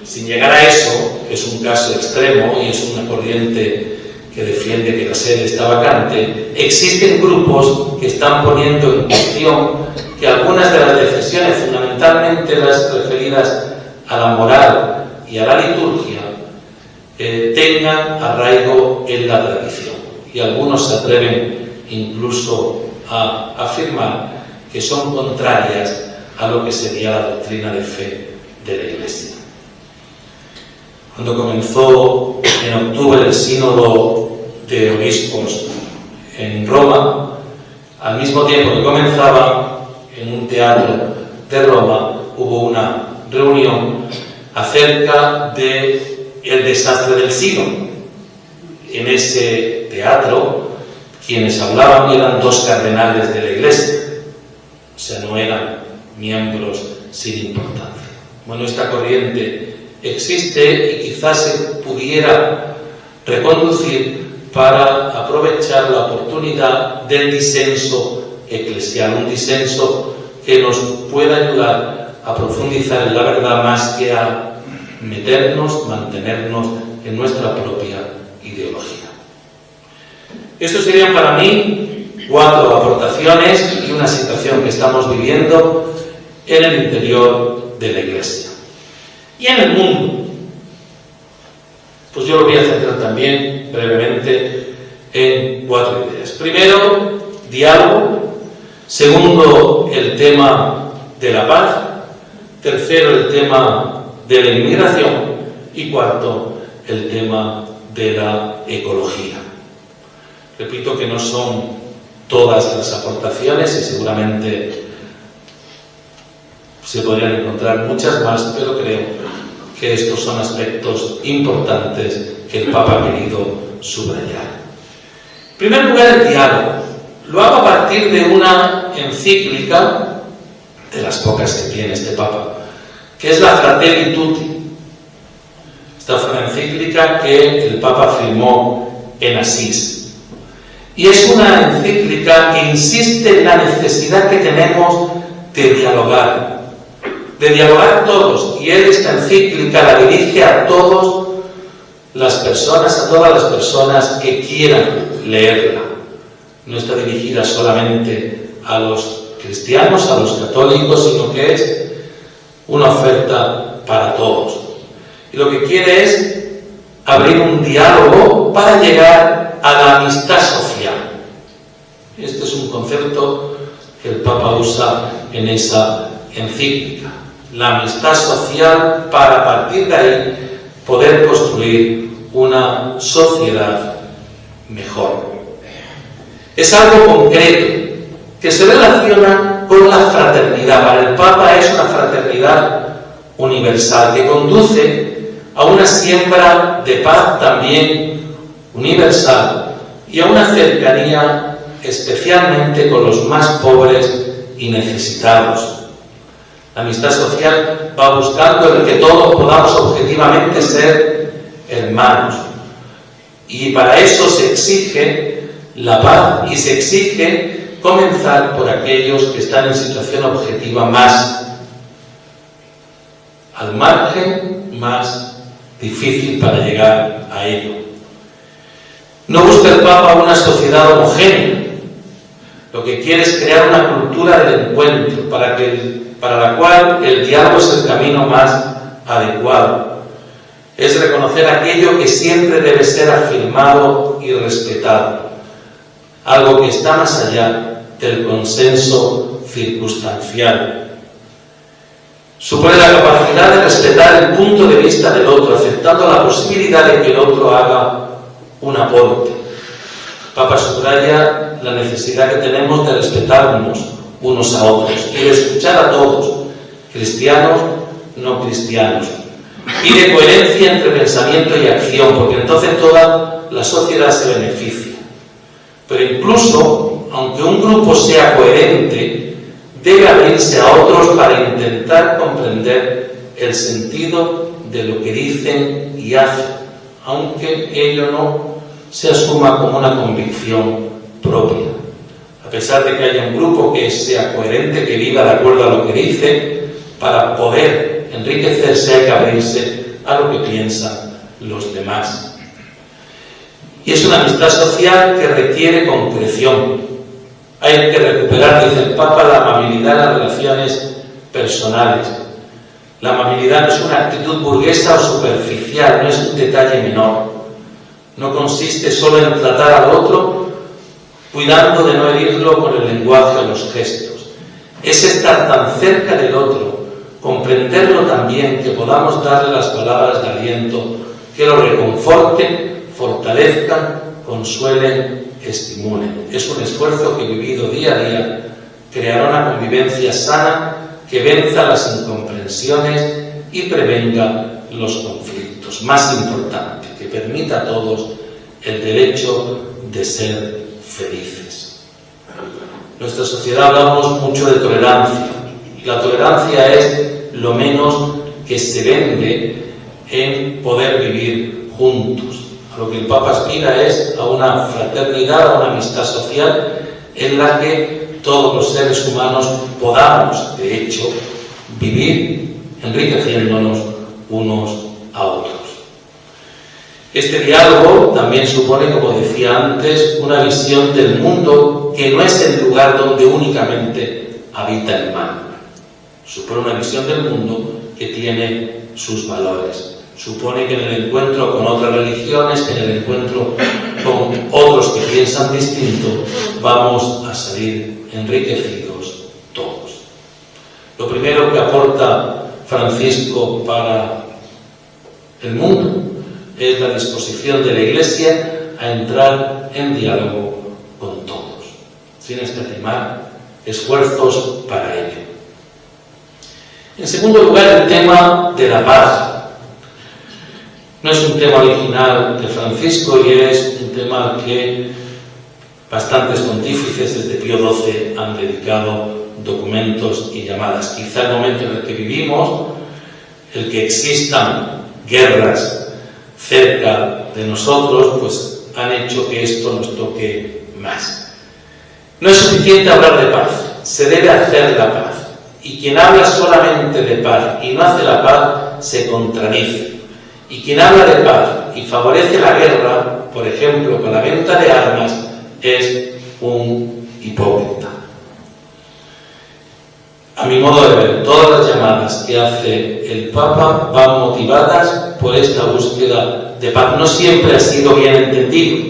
Sin llegar a eso, que es un caso extremo y es una corriente que defiende que la sede está vacante, existen grupos que están poniendo en cuestión que algunas de las decisiones, fundamentalmente las referidas a la moral y a la liturgia, tengan arraigo en la tradición. Y algunos se atreven incluso a afirmar que son contrarias a lo que sería la doctrina de fe de la Iglesia. Cuando comenzó en octubre el sínodo de obispos en Roma, al mismo tiempo que comenzaba, en un teatro de Roma hubo una reunión acerca del desastre del sínodo. En ese teatro, quienes hablaban eran 2 cardenales de la Iglesia, o sea, no eran miembros sin importancia. Bueno, esta corriente existe y quizás se pudiera reconducir para aprovechar la oportunidad del disenso eclesial, un disenso que nos pueda ayudar a profundizar en la verdad más que a mantenernos en nuestra propia ideología. Estos serían para mí 4 aportaciones y una situación que estamos viviendo en el interior de la Iglesia. Y en el mundo, pues yo lo voy a centrar también brevemente en 4 ideas. Primero, diálogo. Segundo, el tema de la paz. Tercero, el tema de la inmigración. Y cuarto, el tema de la ecología. Repito que no son todas las aportaciones y seguramente se podrían encontrar muchas más, pero creo que estos son aspectos importantes que el Papa ha querido subrayar. En primer lugar, el diálogo. Lo hago a partir de una encíclica, de las pocas que tiene este Papa, que es la Fratelli Tutti. Esta fue una encíclica que el Papa firmó en Asís. Y es una encíclica que insiste en la necesidad que tenemos de dialogar todos. Y él esta encíclica la dirige a todas las personas que quieran leerla. No está dirigida solamente a los cristianos, a los católicos, sino que es una oferta para todos. Y lo que quiere es abrir un diálogo para llegar a la amistad social. Este es un concepto que el Papa usa en esa encíclica. La amistad social para, a partir de ahí, poder construir una sociedad mejor. Es algo concreto que se relaciona con la fraternidad. Para el Papa es una fraternidad universal que conduce a una siembra de paz también universal y a una cercanía especialmente con los más pobres y necesitados. La amistad social va buscando el que todos podamos objetivamente ser hermanos. Y para eso se exige la paz y se exige comenzar por aquellos que están en situación objetiva más al margen, más difícil para llegar a ello. No busca el Papa una sociedad homogénea. Lo que quiere es crear una cultura del encuentro para la cual el diálogo es el camino más adecuado. Es reconocer aquello que siempre debe ser afirmado y respetado, algo que está más allá del consenso circunstancial. Supone la capacidad de respetar el punto de vista del otro, aceptando la posibilidad de que el otro haga un aporte. Papa subraya la necesidad que tenemos de respetarnos unos a otros y de escuchar a todos, cristianos, no cristianos, y de coherencia entre pensamiento y acción, porque entonces toda la sociedad se beneficia. Pero incluso, aunque un grupo sea coherente, debe abrirse a otros para intentar comprender el sentido de lo que dicen y hacen, aunque ello no se asuma como una convicción propia. A pesar de que haya un grupo que sea coherente, que viva de acuerdo a lo que dice, para poder enriquecerse hay que abrirse a lo que piensan los demás. Y es una amistad social que requiere concreción. Hay que recuperar, dice el Papa, la amabilidad en las relaciones personales. La amabilidad no es una actitud burguesa o superficial, no es un detalle menor. No consiste solo en tratar al otro cuidando de no herirlo con el lenguaje o los gestos. Es estar tan cerca del otro, comprenderlo también, que podamos darle las palabras de aliento que lo reconforten, fortalezcan, consuelen, estimulen. Es un esfuerzo que, vivido día a día, creará una convivencia sana que venza las incomprensiones y prevenga los conflictos. Más importante, que permita a todos el derecho de ser felices. En nuestra sociedad hablamos mucho de tolerancia, y la tolerancia es lo menos que se vende en poder vivir juntos. A lo que el Papa aspira es a una fraternidad, a una amistad social en la que todos los seres humanos podamos, de hecho, vivir enriqueciéndonos unos a otros. Este diálogo también supone, como decía antes, una visión del mundo que no es el lugar donde únicamente habita el mal. Supone una visión del mundo que tiene sus valores. Supone que en el encuentro con otras religiones, que en el encuentro con otros que piensan distinto, vamos a salir enriquecidos todos. Lo primero que aporta Francisco para el mundo es la disposición de la Iglesia a entrar en diálogo con todos, sin escatimar esfuerzos para ello. En segundo lugar, el tema de la paz. No es un tema original de Francisco y es un tema que bastantes pontífices desde Pío XII han dedicado documentos y llamadas. Quizá el momento en el que vivimos, el que existan guerras cerca de nosotros, pues han hecho que esto nos toque más. No es suficiente hablar de paz, se debe hacer la paz. Y quien habla solamente de paz y no hace la paz, se contradice. Y quien habla de paz y favorece la guerra, por ejemplo, con la venta de armas, es un hipócrita. A mi modo de ver, todas las llamadas que hace el Papa van motivadas por esta búsqueda de paz. No siempre ha sido bien entendido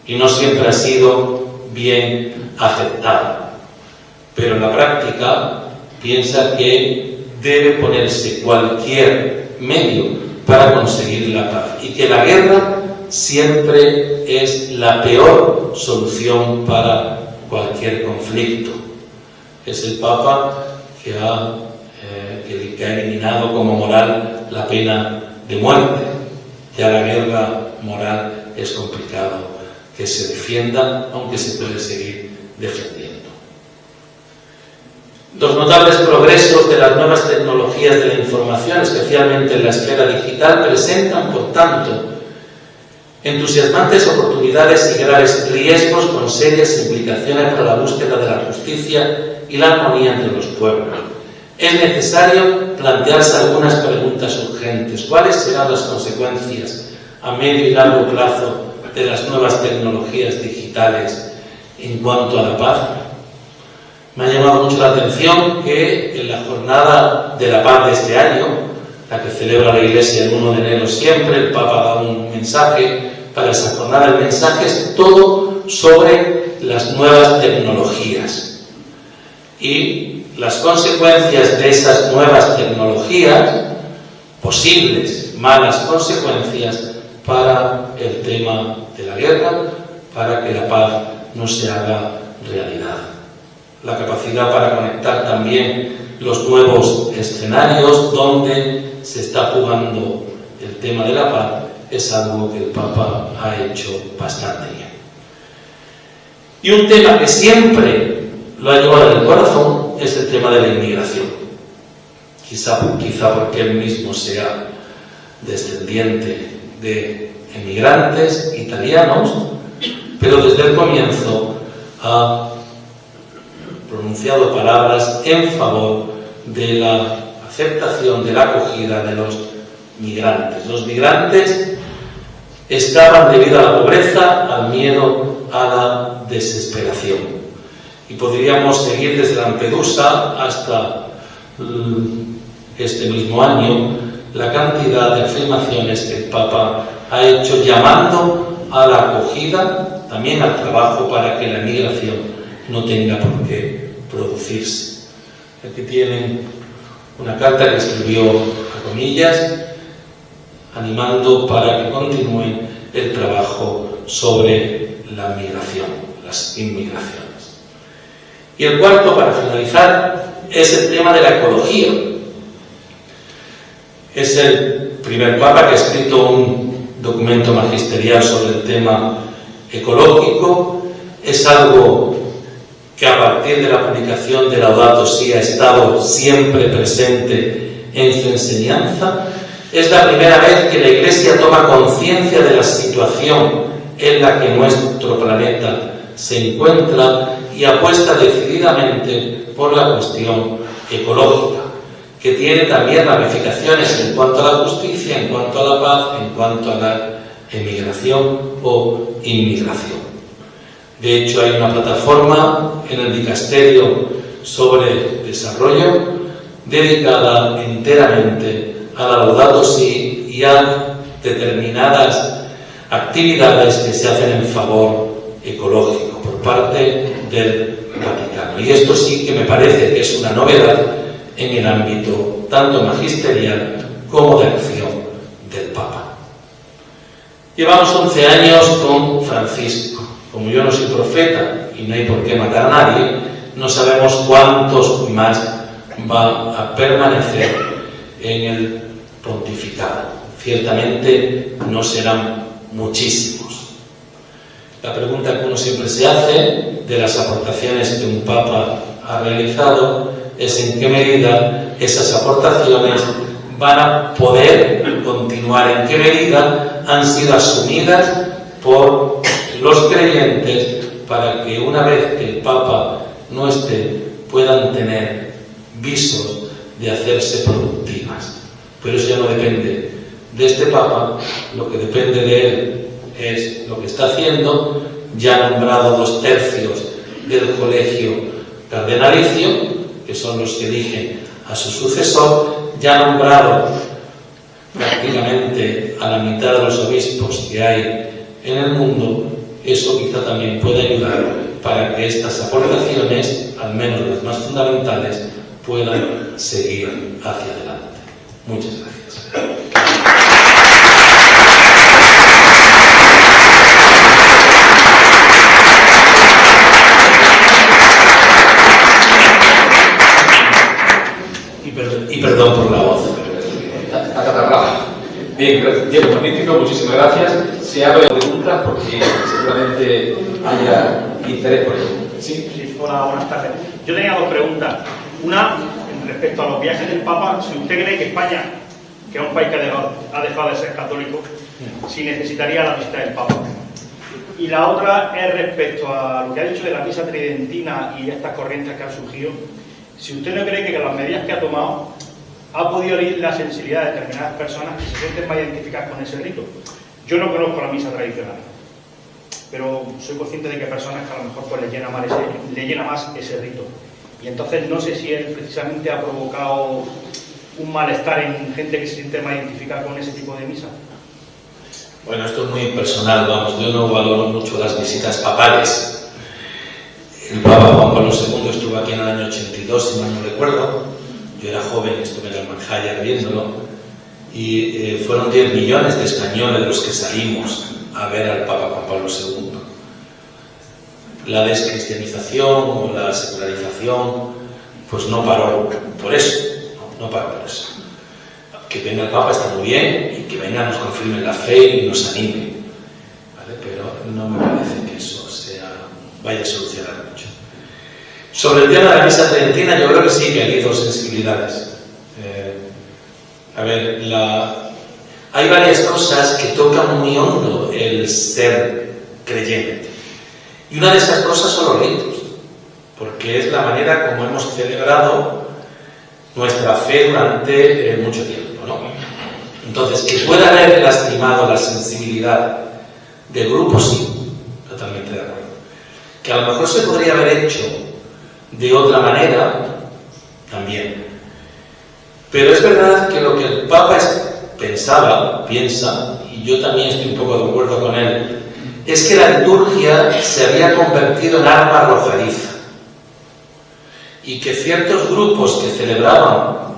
y no siempre ha sido bien aceptado. Pero en la práctica piensa que debe ponerse cualquier medio para conseguir la paz y que la guerra siempre es la peor solución para cualquier conflicto. Es el Papa que ha eliminado como moral la pena de muerte. Ya la guerra moral es complicado que se defienda, aunque se puede seguir defendiendo. Los notables progresos de las nuevas tecnologías de la información, especialmente en la esfera digital, presentan, por tanto, entusiasmantes oportunidades y graves riesgos con serias implicaciones para la búsqueda de la justicia y la armonía entre los pueblos. Es necesario plantearse algunas preguntas urgentes. ¿Cuáles serán las consecuencias a medio y largo plazo de las nuevas tecnologías digitales en cuanto a la paz? Me ha llamado mucho la atención que en la jornada de la paz de este año, la que celebra la Iglesia el 1 de enero siempre, el Papa da un mensaje para esa jornada. El mensaje es todo sobre las nuevas tecnologías y las consecuencias de esas nuevas tecnologías, posibles malas consecuencias para el tema de la guerra, para que la paz no se haga realidad. La capacidad para conectar también los nuevos escenarios donde se está jugando el tema de la paz es algo que el Papa ha hecho bastante bien. Y un tema que siempre lo ha llevado en el corazón es el tema de la inmigración. Quizá porque él mismo sea descendiente de emigrantes italianos, pero desde el comienzo ha pronunciado palabras en favor de la aceptación, de la acogida de los migrantes. Los migrantes escapan debido a la pobreza, al miedo, a la desesperación. Y podríamos seguir desde Lampedusa hasta este mismo año la cantidad de afirmaciones que el Papa ha hecho llamando a la acogida, también al trabajo para que la migración no tenga por qué producirse. Aquí tienen una carta que escribió a comillas, animando para que continúen el trabajo sobre la migración, las inmigraciones. Y el cuarto, para finalizar, es el tema de la ecología. Es el primer Papa que ha escrito un documento magisterial sobre el tema ecológico. Es algo que a partir de la publicación de Laudato Si ha estado siempre presente en su enseñanza. Es la primera vez que la Iglesia toma conciencia de la situación en la que nuestro planeta se encuentra y apuesta decididamente por la cuestión ecológica, que tiene también ramificaciones en cuanto a la justicia, en cuanto a la paz, en cuanto a la emigración o inmigración. De hecho, hay una plataforma en el Dicasterio sobre Desarrollo dedicada enteramente a la Laudato Si y a determinadas actividades que se hacen en favor ecológico por parte del Vaticano. Y esto sí que me parece que es una novedad en el ámbito tanto magisterial como de acción del Papa. Llevamos 11 años con Francisco. Como yo no soy profeta y no hay por qué matar a nadie, no sabemos cuántos más va a permanecer en el pontificado. Ciertamente no serán muchísimos. La pregunta que uno siempre se hace de las aportaciones que un Papa ha realizado es en qué medida esas aportaciones van a poder continuar, en qué medida han sido asumidas por los creyentes para que una vez que el Papa no esté puedan tener visos de hacerse productivas. Pero eso ya no depende de este Papa, lo que depende de él es lo que está haciendo. Ya ha nombrado 2/3 del colegio cardenalicio, que son los que eligen a su sucesor, ya ha nombrado prácticamente a la mitad de los obispos que hay en el mundo. Eso quizá también puede ayudar para que estas aportaciones, al menos las más fundamentales, puedan seguir hacia adelante. Muchas gracias. Y perdón por la voz. Bien, Diego, magnífico, muchísimas gracias. se abre la pregunta porque seguramente haya interés por ello. ¿Sí? Sí, hola, buenas tardes. Yo tenía dos preguntas. Una, respecto a los viajes del Papa, si usted cree que España, que es un país que ha dejado de ser católico, si necesitaría la visita del Papa. Y la otra es respecto a lo que ha dicho de la misa tridentina y estas corrientes que han surgido. Si usted no cree que con las medidas que ha tomado ha podido herir la sensibilidad de determinadas personas que se sienten más identificadas con ese rito. Yo no conozco la misa tradicional, pero soy consciente de que hay personas que a lo mejor pues, le llena más ese rito. Y entonces no sé si él precisamente ha provocado un malestar en gente que se siente más identificada con ese tipo de misa. Bueno, esto es muy personal, vamos, yo no valoro mucho las visitas papales. El Papa Juan Pablo II estuvo aquí en el año 82, si mal no recuerdo. Yo era joven, estuve en el Manjaya viéndolo, y fueron 10 millones de españoles los que salimos a ver al Papa Juan Pablo II. La descristianización o la secularización, pues no paró por eso, no paró por eso. Que venga el Papa está muy bien, y que venga nos confirme la fe y nos anime, ¿vale? Pero no me parece que eso vaya a solucionar mucho. Sobre el tema de la misa tridentina, yo creo que sí que ha habido sensibilidades. A ver, hay varias cosas que tocan muy hondo el ser creyente. Y una de esas cosas son los ritos, porque es la manera como hemos celebrado nuestra fe durante mucho tiempo, ¿no? Entonces, que pueda haber lastimado la sensibilidad del grupo, sí, totalmente de acuerdo. Que a lo mejor se podría haber hecho de otra manera, también. Pero es verdad que lo que el Papa piensa, y yo también estoy un poco de acuerdo con él, es que la liturgia se había convertido en arma arrojadiza. Y que ciertos grupos que celebraban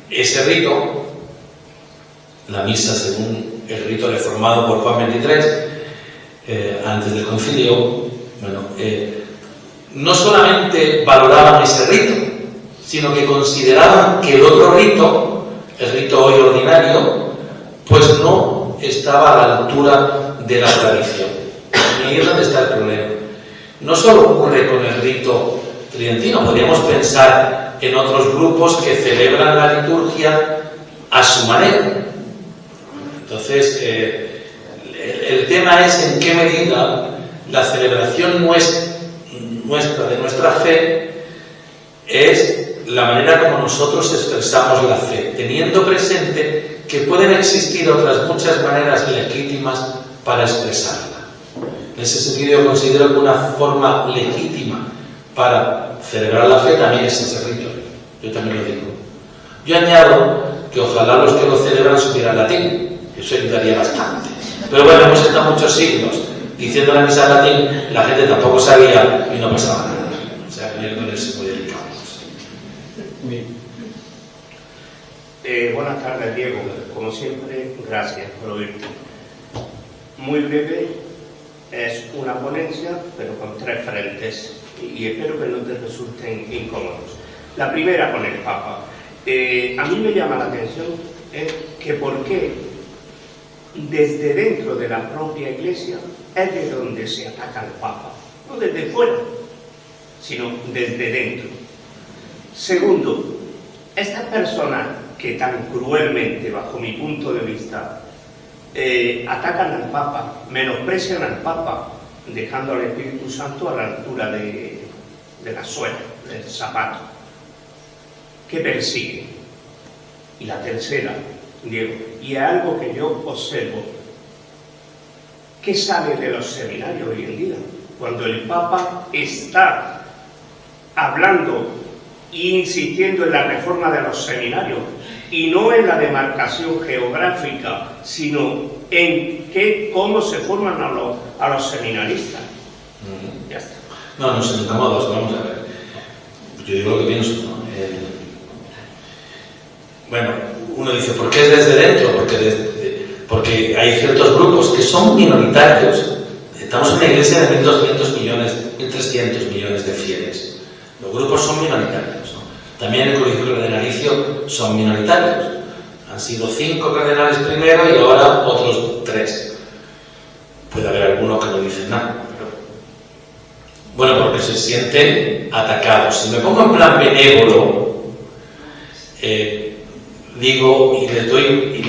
ese rito, la misa según el rito reformado por Juan XXIII, antes del concilio, bueno, no solamente valoraban ese rito, sino que consideraban que el otro rito, el rito hoy ordinario, pues no estaba a la altura de la tradición. Y ahí es donde está el problema. No solo ocurre con el rito tridentino, podríamos pensar en otros grupos que celebran la liturgia a su manera. Entonces, el tema es en qué medida la celebración nuestra, de nuestra fe, es la manera como nosotros expresamos la fe, teniendo presente que pueden existir otras muchas maneras legítimas para expresarla. En ese sentido, yo considero que una forma legítima para celebrar la fe también es ese rito. Yo también lo digo. Yo añado que ojalá los que lo celebran supieran latín, eso ayudaría bastante. Pero bueno, hemos estado muchos siglos diciendo la misa en latín, la gente tampoco sabía y no pasaba nada. O sea, que con eso muy delicado. Buenas tardes, Diego. Como siempre, gracias por oírte. Muy breve, es una ponencia, pero con 3 frentes, y espero que no te resulten incómodos. La primera con el Papa. A mí me llama la atención que por qué desde dentro de la propia Iglesia es de donde se ataca al Papa, no desde fuera, sino desde dentro. Segundo, estas personas que tan cruelmente, bajo mi punto de vista, atacan al Papa, menosprecian al Papa, dejando al Espíritu Santo a la altura de la suela, del zapato, que persiguen. Y la tercera, Diego, y es algo que yo observo, ¿qué sale de los seminarios hoy en día? Cuando el Papa está hablando e insistiendo en la reforma de los seminarios, y no en la demarcación geográfica, sino en cómo se forman a los seminaristas. Ya está. No, nos sentamos dos, vamos a ver. Yo digo lo que pienso, ¿no? Bueno, uno dice, ¿por qué es desde dentro? Porque hay ciertos grupos que son minoritarios. Estamos en una iglesia de 1.200 millones, 1.300 millones de fieles. Los grupos son minoritarios, ¿no? También el colegio cardenalicio son minoritarios. Han sido 5 cardenales primero y ahora otros pues se sienten atacados. Si me pongo en plan benévolo, digo y les doy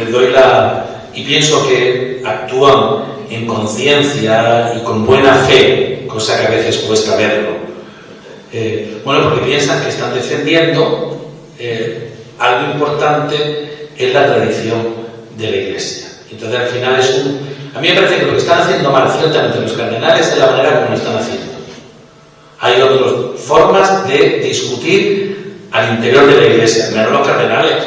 y pienso que actúan en conciencia y con buena fe, cosa que a veces cuesta verlo. Bueno, porque piensan que están defendiendo algo importante en la tradición de la Iglesia. Entonces al final a mí me parece que lo que están haciendo mal ciertamente los cardenales es la manera como lo están haciendo. Hay otras formas de discutir al interior de la Iglesia, menos los cardenales,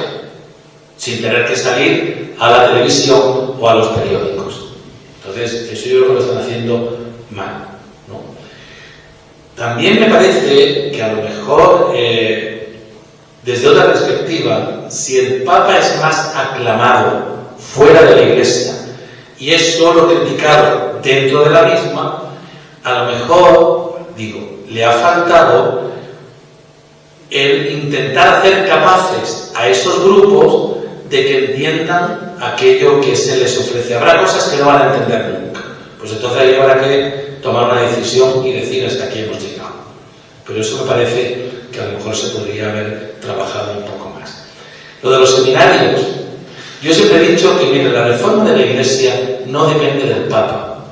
sin tener que salir a la televisión o a los periódicos. Entonces eso yo creo que lo están haciendo mal, ¿no? También me parece que a lo mejor desde otra perspectiva, si el Papa es más aclamado fuera de la Iglesia y es solo criticado dentro de la misma, a lo mejor, le ha faltado el intentar hacer capaces a esos grupos de que entiendan aquello que se les ofrece. Habrá cosas que no van a entender nunca. Pues entonces ahí habrá que tomar una decisión y decir hasta aquí hemos llegado. Pero eso me parece que a lo mejor se podría haber trabajado un poco más. Lo de los seminarios, yo siempre he dicho que, mire, la reforma de la Iglesia no depende del Papa.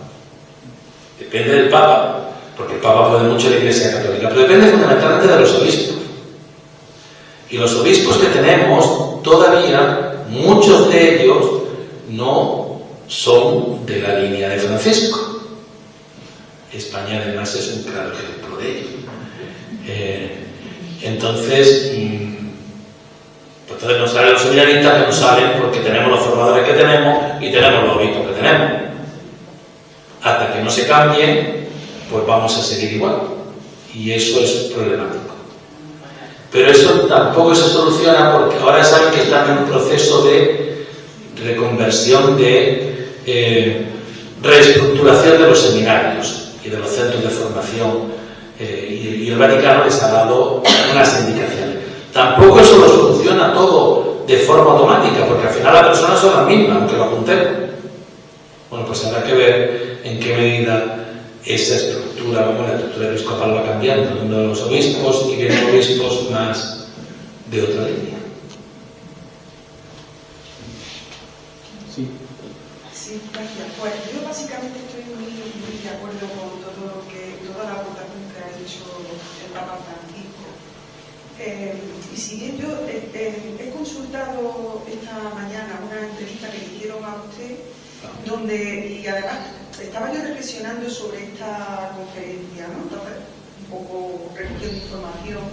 Depende del Papa, porque el Papa puede mucho de la Iglesia Católica, pero depende fundamentalmente de los obispos. Y los obispos que tenemos, todavía, muchos de ellos no son de la línea de Francisco. España, además, es un claro ejemplo de ello. Entonces no salen los seminaristas, que no salen porque tenemos los formadores que tenemos y tenemos los obispos que tenemos. Hasta que no se cambien, pues vamos a seguir igual. Y eso es problemático. Pero eso tampoco se soluciona porque ahora saben que están en un proceso de reconversión, de reestructuración de los seminarios y de los centros de formación. Y el Vaticano les ha dado unas indicaciones. Tampoco eso lo soluciona todo de forma automática, porque al final las personas son las mismas, aunque lo apuntemos. Bueno, pues habrá que ver en qué medida esa estructura, la estructura episcopal va cambiando, uno de los obispos y vienen obispos más de otra línea. Sí. Sí, gracias. Pues yo básicamente estoy muy de acuerdo con toda la aportación que ha hecho el Papa Francisco. Y si bien yo he consultado esta mañana una entrevista que le hicieron a usted, y además estaba yo reflexionando sobre esta conferencia, ¿no? Entonces, un poco recogiendo información.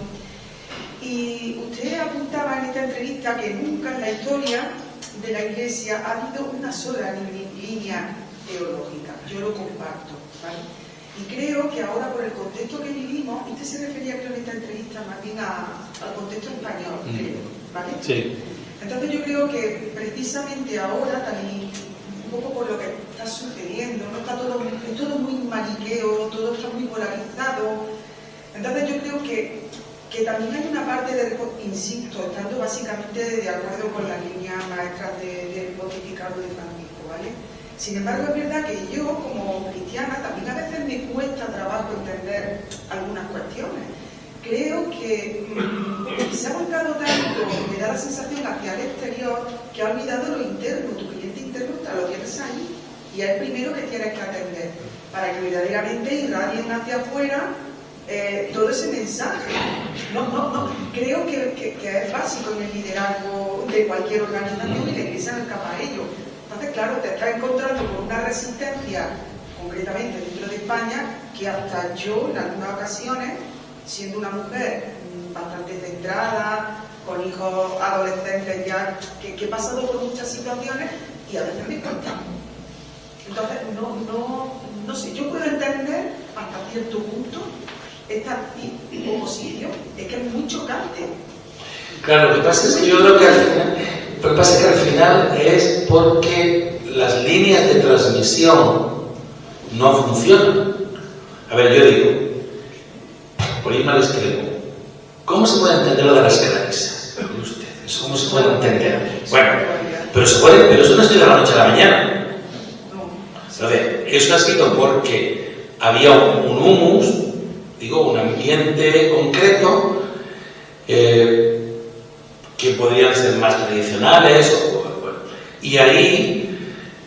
Y usted apuntaba en esta entrevista que nunca en la historia de la Iglesia ha habido una sola línea teológica. Yo lo comparto, ¿vale? Y creo que ahora, por el contexto que vivimos, usted se refería, creo, en esta entrevista más bien al contexto español, creo, ¿vale? Sí. Entonces yo creo que precisamente ahora, también un poco por lo que está sucediendo, ¿no? Es todo muy maniqueo, todo está muy polarizado. Entonces yo creo que también hay una parte insisto, estando básicamente de acuerdo con las líneas maestras del pontificado de Francisco, ¿vale? Sin embargo, es verdad que yo, como cristiana, también a veces me cuesta trabajo entender algunas cuestiones. Creo que se ha volcado tanto, me da la sensación hacia el exterior, que ha olvidado lo interno. Tu cliente interno lo tienes ahí y es el primero que tienes que atender para que verdaderamente irradien hacia afuera todo ese mensaje. No. Creo que es básico en el liderazgo de cualquier organización y la Iglesia no escapa a ello. Entonces, claro, te estás encontrando con una resistencia, concretamente dentro de España, que hasta yo, en algunas ocasiones, siendo una mujer bastante centrada, con hijos adolescentes ya, que he pasado por muchas situaciones y a veces me cuesta. Entonces, no sé, yo puedo entender hasta cierto punto esta oposición, es que es muy chocante. Claro, lo que pasa es que yo creo que al final es porque las líneas de transmisión no funcionan. A ver, yo digo, por ir mal extremo, ¿cómo se puede entender lo de las clarisas? ¿Eso cómo se puede entender? Bueno, pero eso no ha sido de la noche a la mañana. Entonces, eso ha sido porque había un humus digo, un ambiente concreto que podrían ser más tradicionales, y ahí,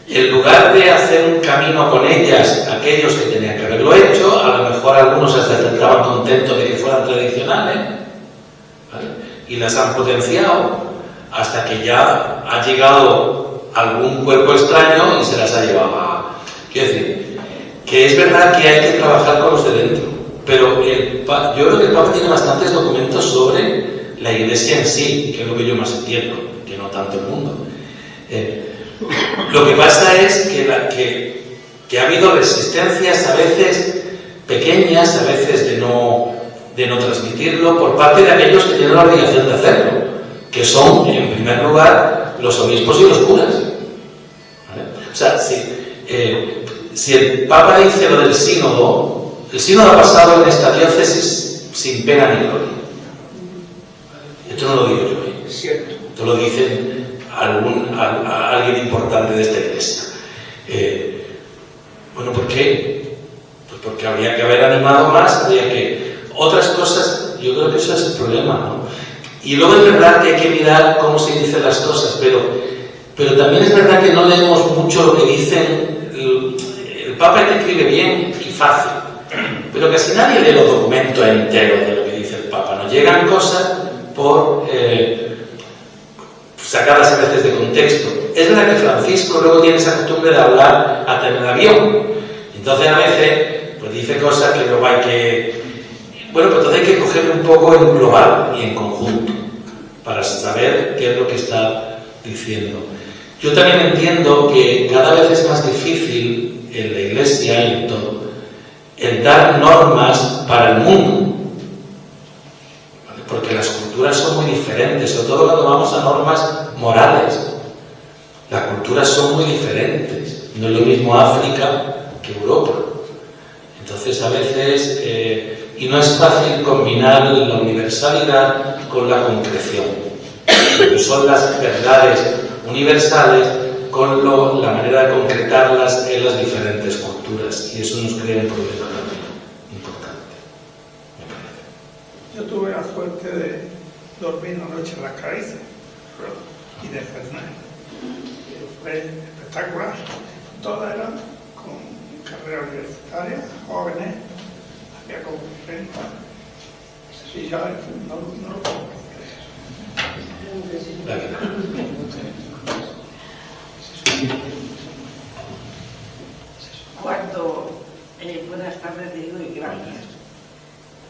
en lugar de hacer un camino con ellas, aquellos que tenían que haberlo hecho, a lo mejor algunos hasta estaban contentos de que fueran tradicionales, ¿vale? Y las han potenciado hasta que ya ha llegado algún cuerpo extraño y se las ha llevado a... Quiero decir, que es verdad que hay que trabajar con los de dentro, pero yo creo que el Papa tiene bastantes documentos sobre la Iglesia en sí, que es lo que yo más entiendo, que no tanto el mundo. Lo que pasa es que ha habido resistencias a veces pequeñas, a veces de no transmitirlo por parte de aquellos que tienen la obligación de hacerlo, que son, en primer lugar, los obispos y los curas. ¿Vale? O sea, si el Papa dice lo del sínodo, el sínodo ha pasado en esta diócesis sin pena ni gloria. Esto no lo digo yo, Es cierto. esto lo dicen a alguien importante de esta iglesia. Bueno, ¿por qué? Pues porque habría que haber animado más, habría que... Otras cosas, yo creo que eso es el problema, ¿no? Y luego es verdad que hay que mirar cómo se dicen las cosas, pero también es verdad que no leemos mucho lo que dicen. El Papa te escribe bien y fácil, pero casi nadie lee los documentos enteros de lo que dice el Papa. Nos llegan cosas por sacadas a veces de contexto. Es verdad que Francisco luego tiene esa costumbre de hablar hasta en el avión. Entonces a veces pues dice cosas que luego hay que... Bueno, pues entonces hay que cogerlo un poco en global y en conjunto para saber qué es lo que está diciendo. Yo también entiendo que cada vez es más difícil en la Iglesia y en todo el dar normas para el mundo, ¿vale? Porque las culturas son muy diferentes, sobre todo cuando vamos a normas morales. Las culturas son muy diferentes, no es lo mismo África que Europa. Entonces a veces, y no es fácil combinar la universalidad con la concreción, porque son las verdades universales con la manera de concretarlas en las diferentes culturas, y eso nos crea un problema también importante, me parece. Yo tuve la suerte de dormir una noche en las Carizas y de Fernández. Fue espectacular. Todas eran con carrera universitaria, jóvenes, había como 30. Y ya no lo puedo buenas tardes, digo, y gracias.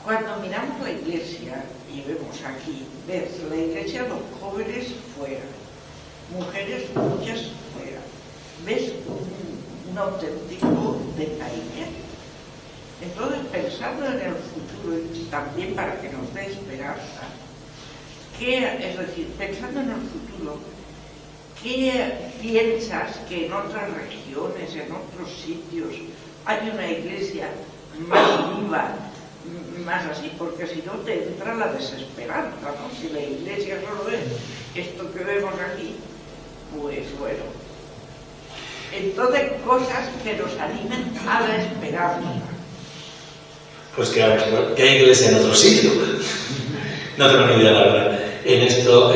Cuando miramos la iglesia y vemos aquí, ves la iglesia, los jóvenes fuera, mujeres muchas fuera, ves un auténtico decaimiento. Entonces, pensando en el futuro y también para que nos dé esperanza, es decir, pensando en el futuro, ¿qué piensas que en otras regiones, en otros sitios, hay una iglesia más viva, más así? Porque si no te entra la desesperanza, ¿no? Si la iglesia solo es esto que vemos aquí, pues bueno. Entonces, cosas que nos animen a la esperanza. Pues que hay iglesia en otro sitio. No tengo ni idea, la verdad. En esto,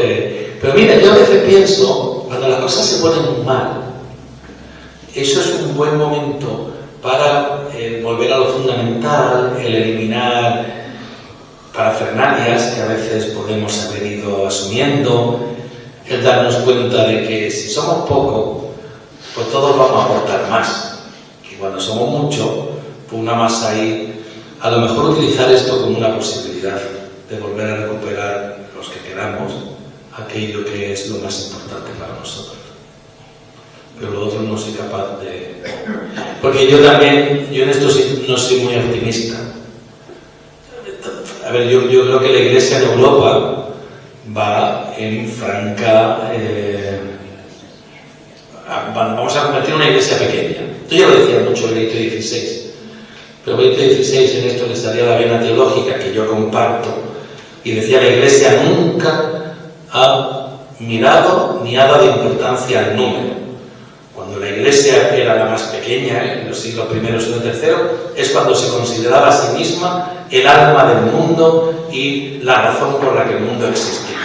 pero mira, yo a veces pienso, cuando las cosas se ponen muy mal, eso es un buen momento para volver a lo fundamental, el eliminar parafernalias que a veces podemos haber ido asumiendo, el darnos cuenta de que si somos pocos, pues todos vamos a aportar más. Y cuando somos muchos, pues una masa ahí, a lo mejor utilizar esto como una posibilidad de volver a recuperar los que queramos aquello que es lo más importante para nosotros. Pero lo otro no soy capaz de... Porque yo en esto sí, no soy muy optimista. A ver, yo creo que la iglesia en Europa va en franca... vamos a convertir una iglesia pequeña. Esto ya lo decía mucho el Benedicto XVI. Pero Benedicto XVI en esto le estaría la vena teológica que yo comparto. Y decía, la iglesia nunca ha mirado ni ha dado importancia al número. Cuando la Iglesia era la más pequeña en los siglos I, II y III, es cuando se consideraba a sí misma el alma del mundo y la razón por la que el mundo existía.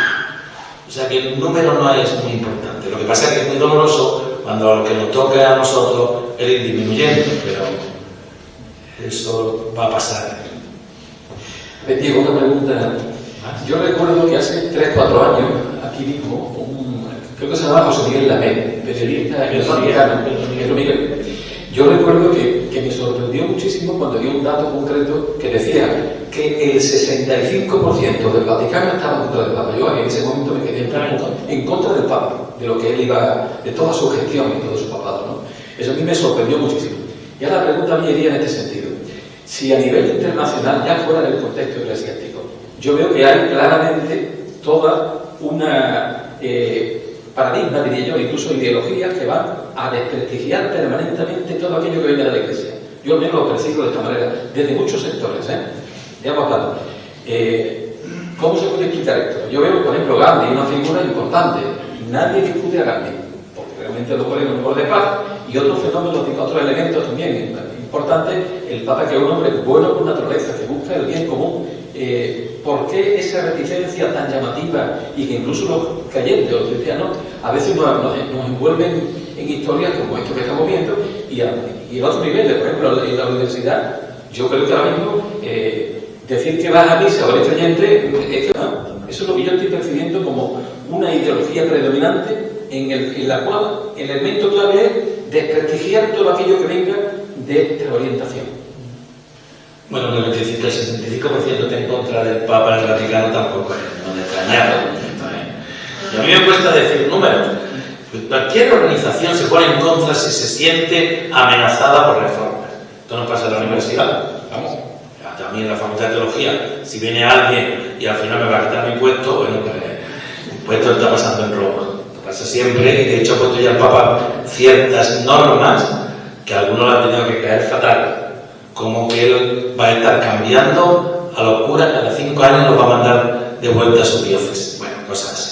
O sea que el número no es muy importante. Lo que pasa es que es muy doloroso cuando a lo que nos toca a nosotros el ir disminuyendo, pero eso va a pasar. Diego, una pregunta. Yo recuerdo que hace 3-4 años, aquí mismo, creo que se llamaba José Miguel Lamé, periodista mexicano, Pedro Miguel. Yo recuerdo que me sorprendió muchísimo cuando dio un dato concreto que decía que el 65% del Vaticano estaba en contra del Papa. Yo en ese momento me quedé en contra del Papa, de lo que él iba, de toda su gestión y todo su papado, ¿no? Eso a mí me sorprendió muchísimo. Y ahora la pregunta mía iría en este sentido. Si a nivel internacional, ya fuera del contexto eclesiástico, yo veo que hay claramente toda una paradigma, diría yo, incluso ideologías que van a desprestigiar permanentemente todo aquello que venga de la Iglesia. Yo al menos lo percibo de esta manera, desde muchos sectores, ya hemos hablado. ¿Cómo se puede explicar esto? Yo veo, por ejemplo, Gandhi, una figura importante. Nadie discute a Gandhi, porque realmente lo pone un hombre de paz, y otros fenómenos, otros elementos también importantes. El Papa, que es un hombre bueno por naturaleza, que busca el bien común. ¿Por qué esa reticencia tan llamativa y que incluso los creyentes, los cristianos, a veces nos envuelven en historias como esto que estamos viendo y en otros niveles? Por ejemplo, en la universidad, yo creo que ahora mismo decir que vas a misa o eres creyente, eso es lo que yo estoy percibiendo como una ideología predominante en la cual el elemento clave es desprestigiar todo aquello que venga de esta orientación. Bueno, lo que decir que el 65% está en contra del Papa en el Vaticano tampoco es no de extrañar. Y a mí me cuesta decir números. Cualquier organización se pone en contra si se siente amenazada por reformas. Esto no pasa en la universidad. Vamos. También en la Facultad de Teología. Si viene alguien y al final me va a quitar mi puesto, bueno, pues esto está pasando en Roma. Esto pasa siempre, y de hecho ha puesto ya el Papa ciertas normas que a algunos le han tenido que caer fatal. Como que él va a estar cambiando a los curas, cada 5 años nos va a mandar de vuelta a su diócesis. Bueno, cosas así.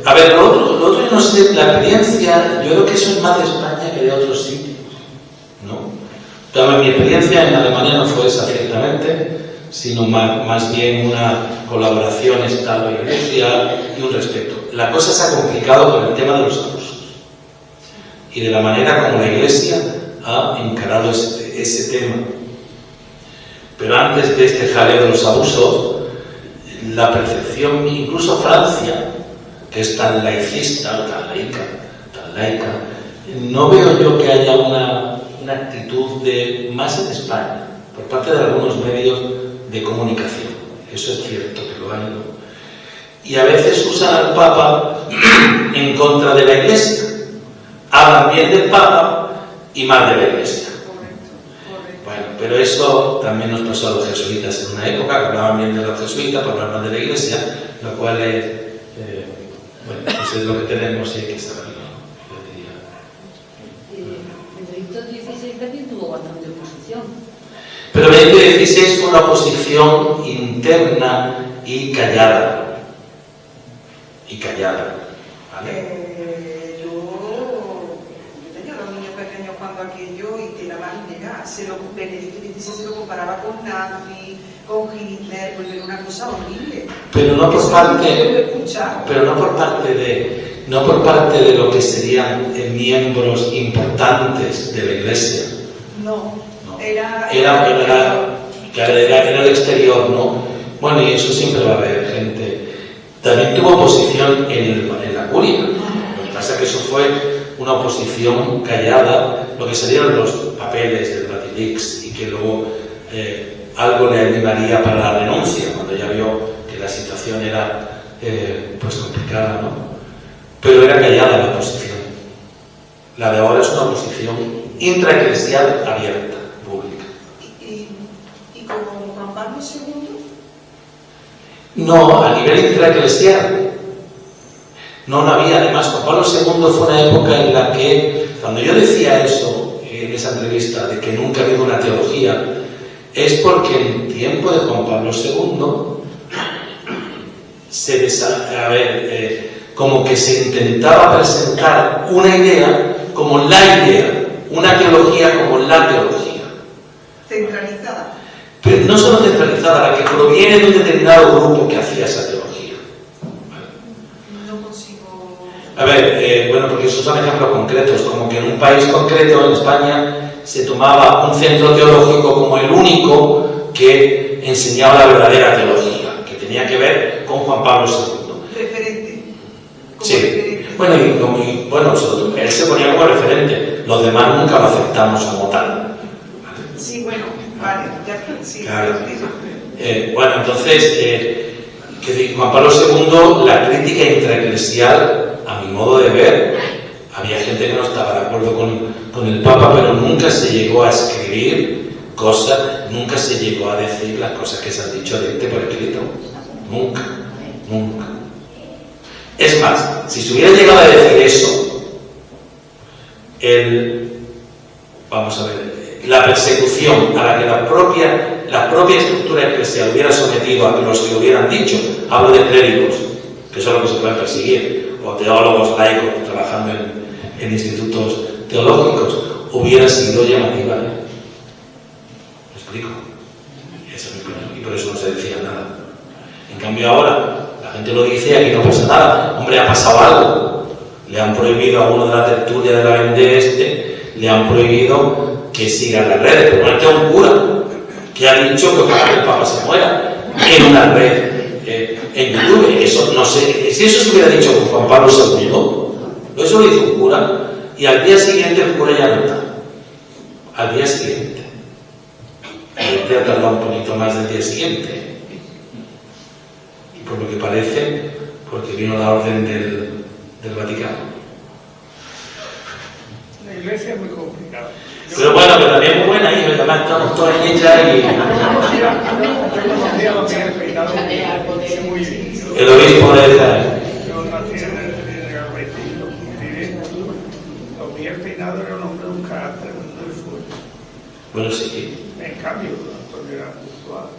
A ver, lo otro yo no sé, la experiencia, yo creo que eso es más de España que de otros sitios, ¿no? También mi experiencia en Alemania no fue esa ciertamente, sino más bien una colaboración Estado-Iglesia y un respeto. La cosa se ha complicado con el tema de los abusos y de la manera como la Iglesia ha encarado ese tema. Pero antes de este jaleo de los abusos, la percepción, incluso Francia, que es tan laicista, tan laica, no veo yo que haya una actitud más en España, por parte de algunos medios de comunicación. Eso es cierto que lo hay, ¿no? Y a veces usan al Papa en contra de la Iglesia. Hablan bien del Papa y mal de la Iglesia. Bueno, pero eso también nos pasó a los jesuitas en una época, que hablaban bien de los jesuitas para hablar mal de la Iglesia, lo cual es, bueno, pues es lo que tenemos y hay que saberlo, yo diría. Benedicto XVI también tuvo bastante oposición. Pero Benedicto XVI fue una oposición interna y callada. ¿Vale? Aquello y te la vas a negar. Benedicto XVI se lo comparaba con Nazi, con Hitler, porque era una cosa horrible. Pero no por parte de lo que serían miembros importantes de la Iglesia. No. Era el exterior, ¿no? Bueno, y eso siempre va a haber gente. También tuvo oposición en la curia. Lo que pasa es que eso fue una oposición callada, lo que serían los papeles del Vatilix, y que luego algo le animaría para la renuncia, cuando ya vio que la situación era pues complicada, ¿no? Pero era callada la oposición. La de ahora es una oposición intraeclesial abierta, pública. ¿Y como Juan Pablo II? No, a nivel intraeclesial. No había. Además, Juan Pablo II fue una época en la que, cuando yo decía eso en esa entrevista, de que nunca ha habido una teología, es porque en tiempo de Juan Pablo II como que se intentaba presentar una idea como la idea, una teología como la teología. Centralizada. Pero no solo centralizada, la que proviene de un determinado grupo que hacía esa teología. No consigo... A ver, bueno, porque esos son ejemplos concretos, como que en un país concreto, en España, se tomaba un centro teológico como el único que enseñaba la verdadera teología, que tenía que ver con Juan Pablo II. Referente. Como Sí. referente. Bueno, él se ponía como referente, los demás nunca lo aceptamos como tal. Sí, bueno, vale, ya sí. Claro. Bueno, entonces, Juan Pablo II, la crítica intraeclesial, a mi modo de ver, había gente que no estaba de acuerdo con el Papa, pero nunca se llegó a escribir cosas, nunca se llegó a decir las cosas que se han dicho de por escrito. Nunca, nunca. Es más, si se hubiera llegado a decir eso, vamos a ver, la persecución a la que la propia estructura eclesial hubiera sometido a los que lo hubieran dicho, hablo de clérigos, que son los que se pueden perseguir, o teólogos laicos trabajando en institutos teológicos, hubiera sido llamativa. ¿Me explico? Esa es mi opinión, y por eso no se decía nada. En cambio ahora, la gente lo dice y aquí no pasa nada. Hombre, ha pasado algo. Le han prohibido a uno de la tertulia de la Vende le han prohibido que siga las redes, pero no es que un cura que ha dicho que ojalá que el Papa se muera en una red en YouTube. Eso no sé, si eso se hubiera dicho con Juan Pablo II, eso lo hizo un cura y al día siguiente el cura ya no está. Al día siguiente. Y ha tardado un poquito más del día siguiente. Y por lo que parece, porque vino la orden del Vaticano. La iglesia es muy complicada. Pero bueno, que también es muy buena y además estamos todos en ella y... Yo conocía a los Miguel Peinado muy bien. El obispo de Israel. Yo nací en el Galvete y lo viví. Don Miguel Peinado era un hombre de un carácter muy fuerte. Bueno, sí. En cambio, Antonio era muy suave.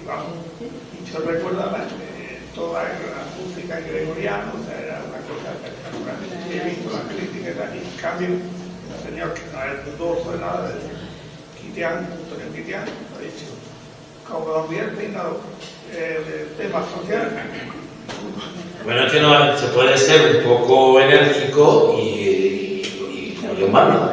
Y vamos, y yo recuerdo toda la música gregoriana, o sea, era una cosa espectacular. Y he visto las críticas aquí. En cambio, el señor, que no es dudoso de nada, de Antonio Quitián, ha dicho, como Don Miguel Peinado, de temas sociales. Bueno, es que no, se puede ser un poco enérgico y yo mando.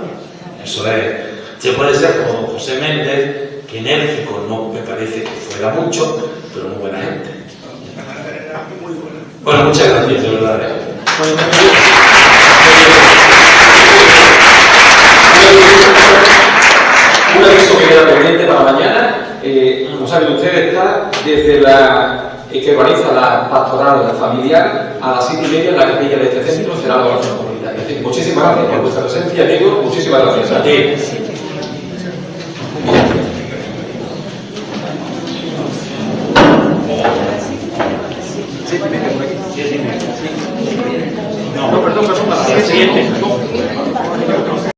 Eso es. Se puede ser como José Méndez, que enérgico no me parece que fuera mucho, pero muy buena gente. Era muy buena. Bueno, muchas gracias, de verdad. Un aviso que queda pendiente para mañana. Como saben ustedes, está desde la que organiza la pastoral familiar a las 7:30 en la capilla de este centro será la oración comunitaria. Muchísimas gracias por vuestra presencia, Diego. Muchísimas gracias a ti.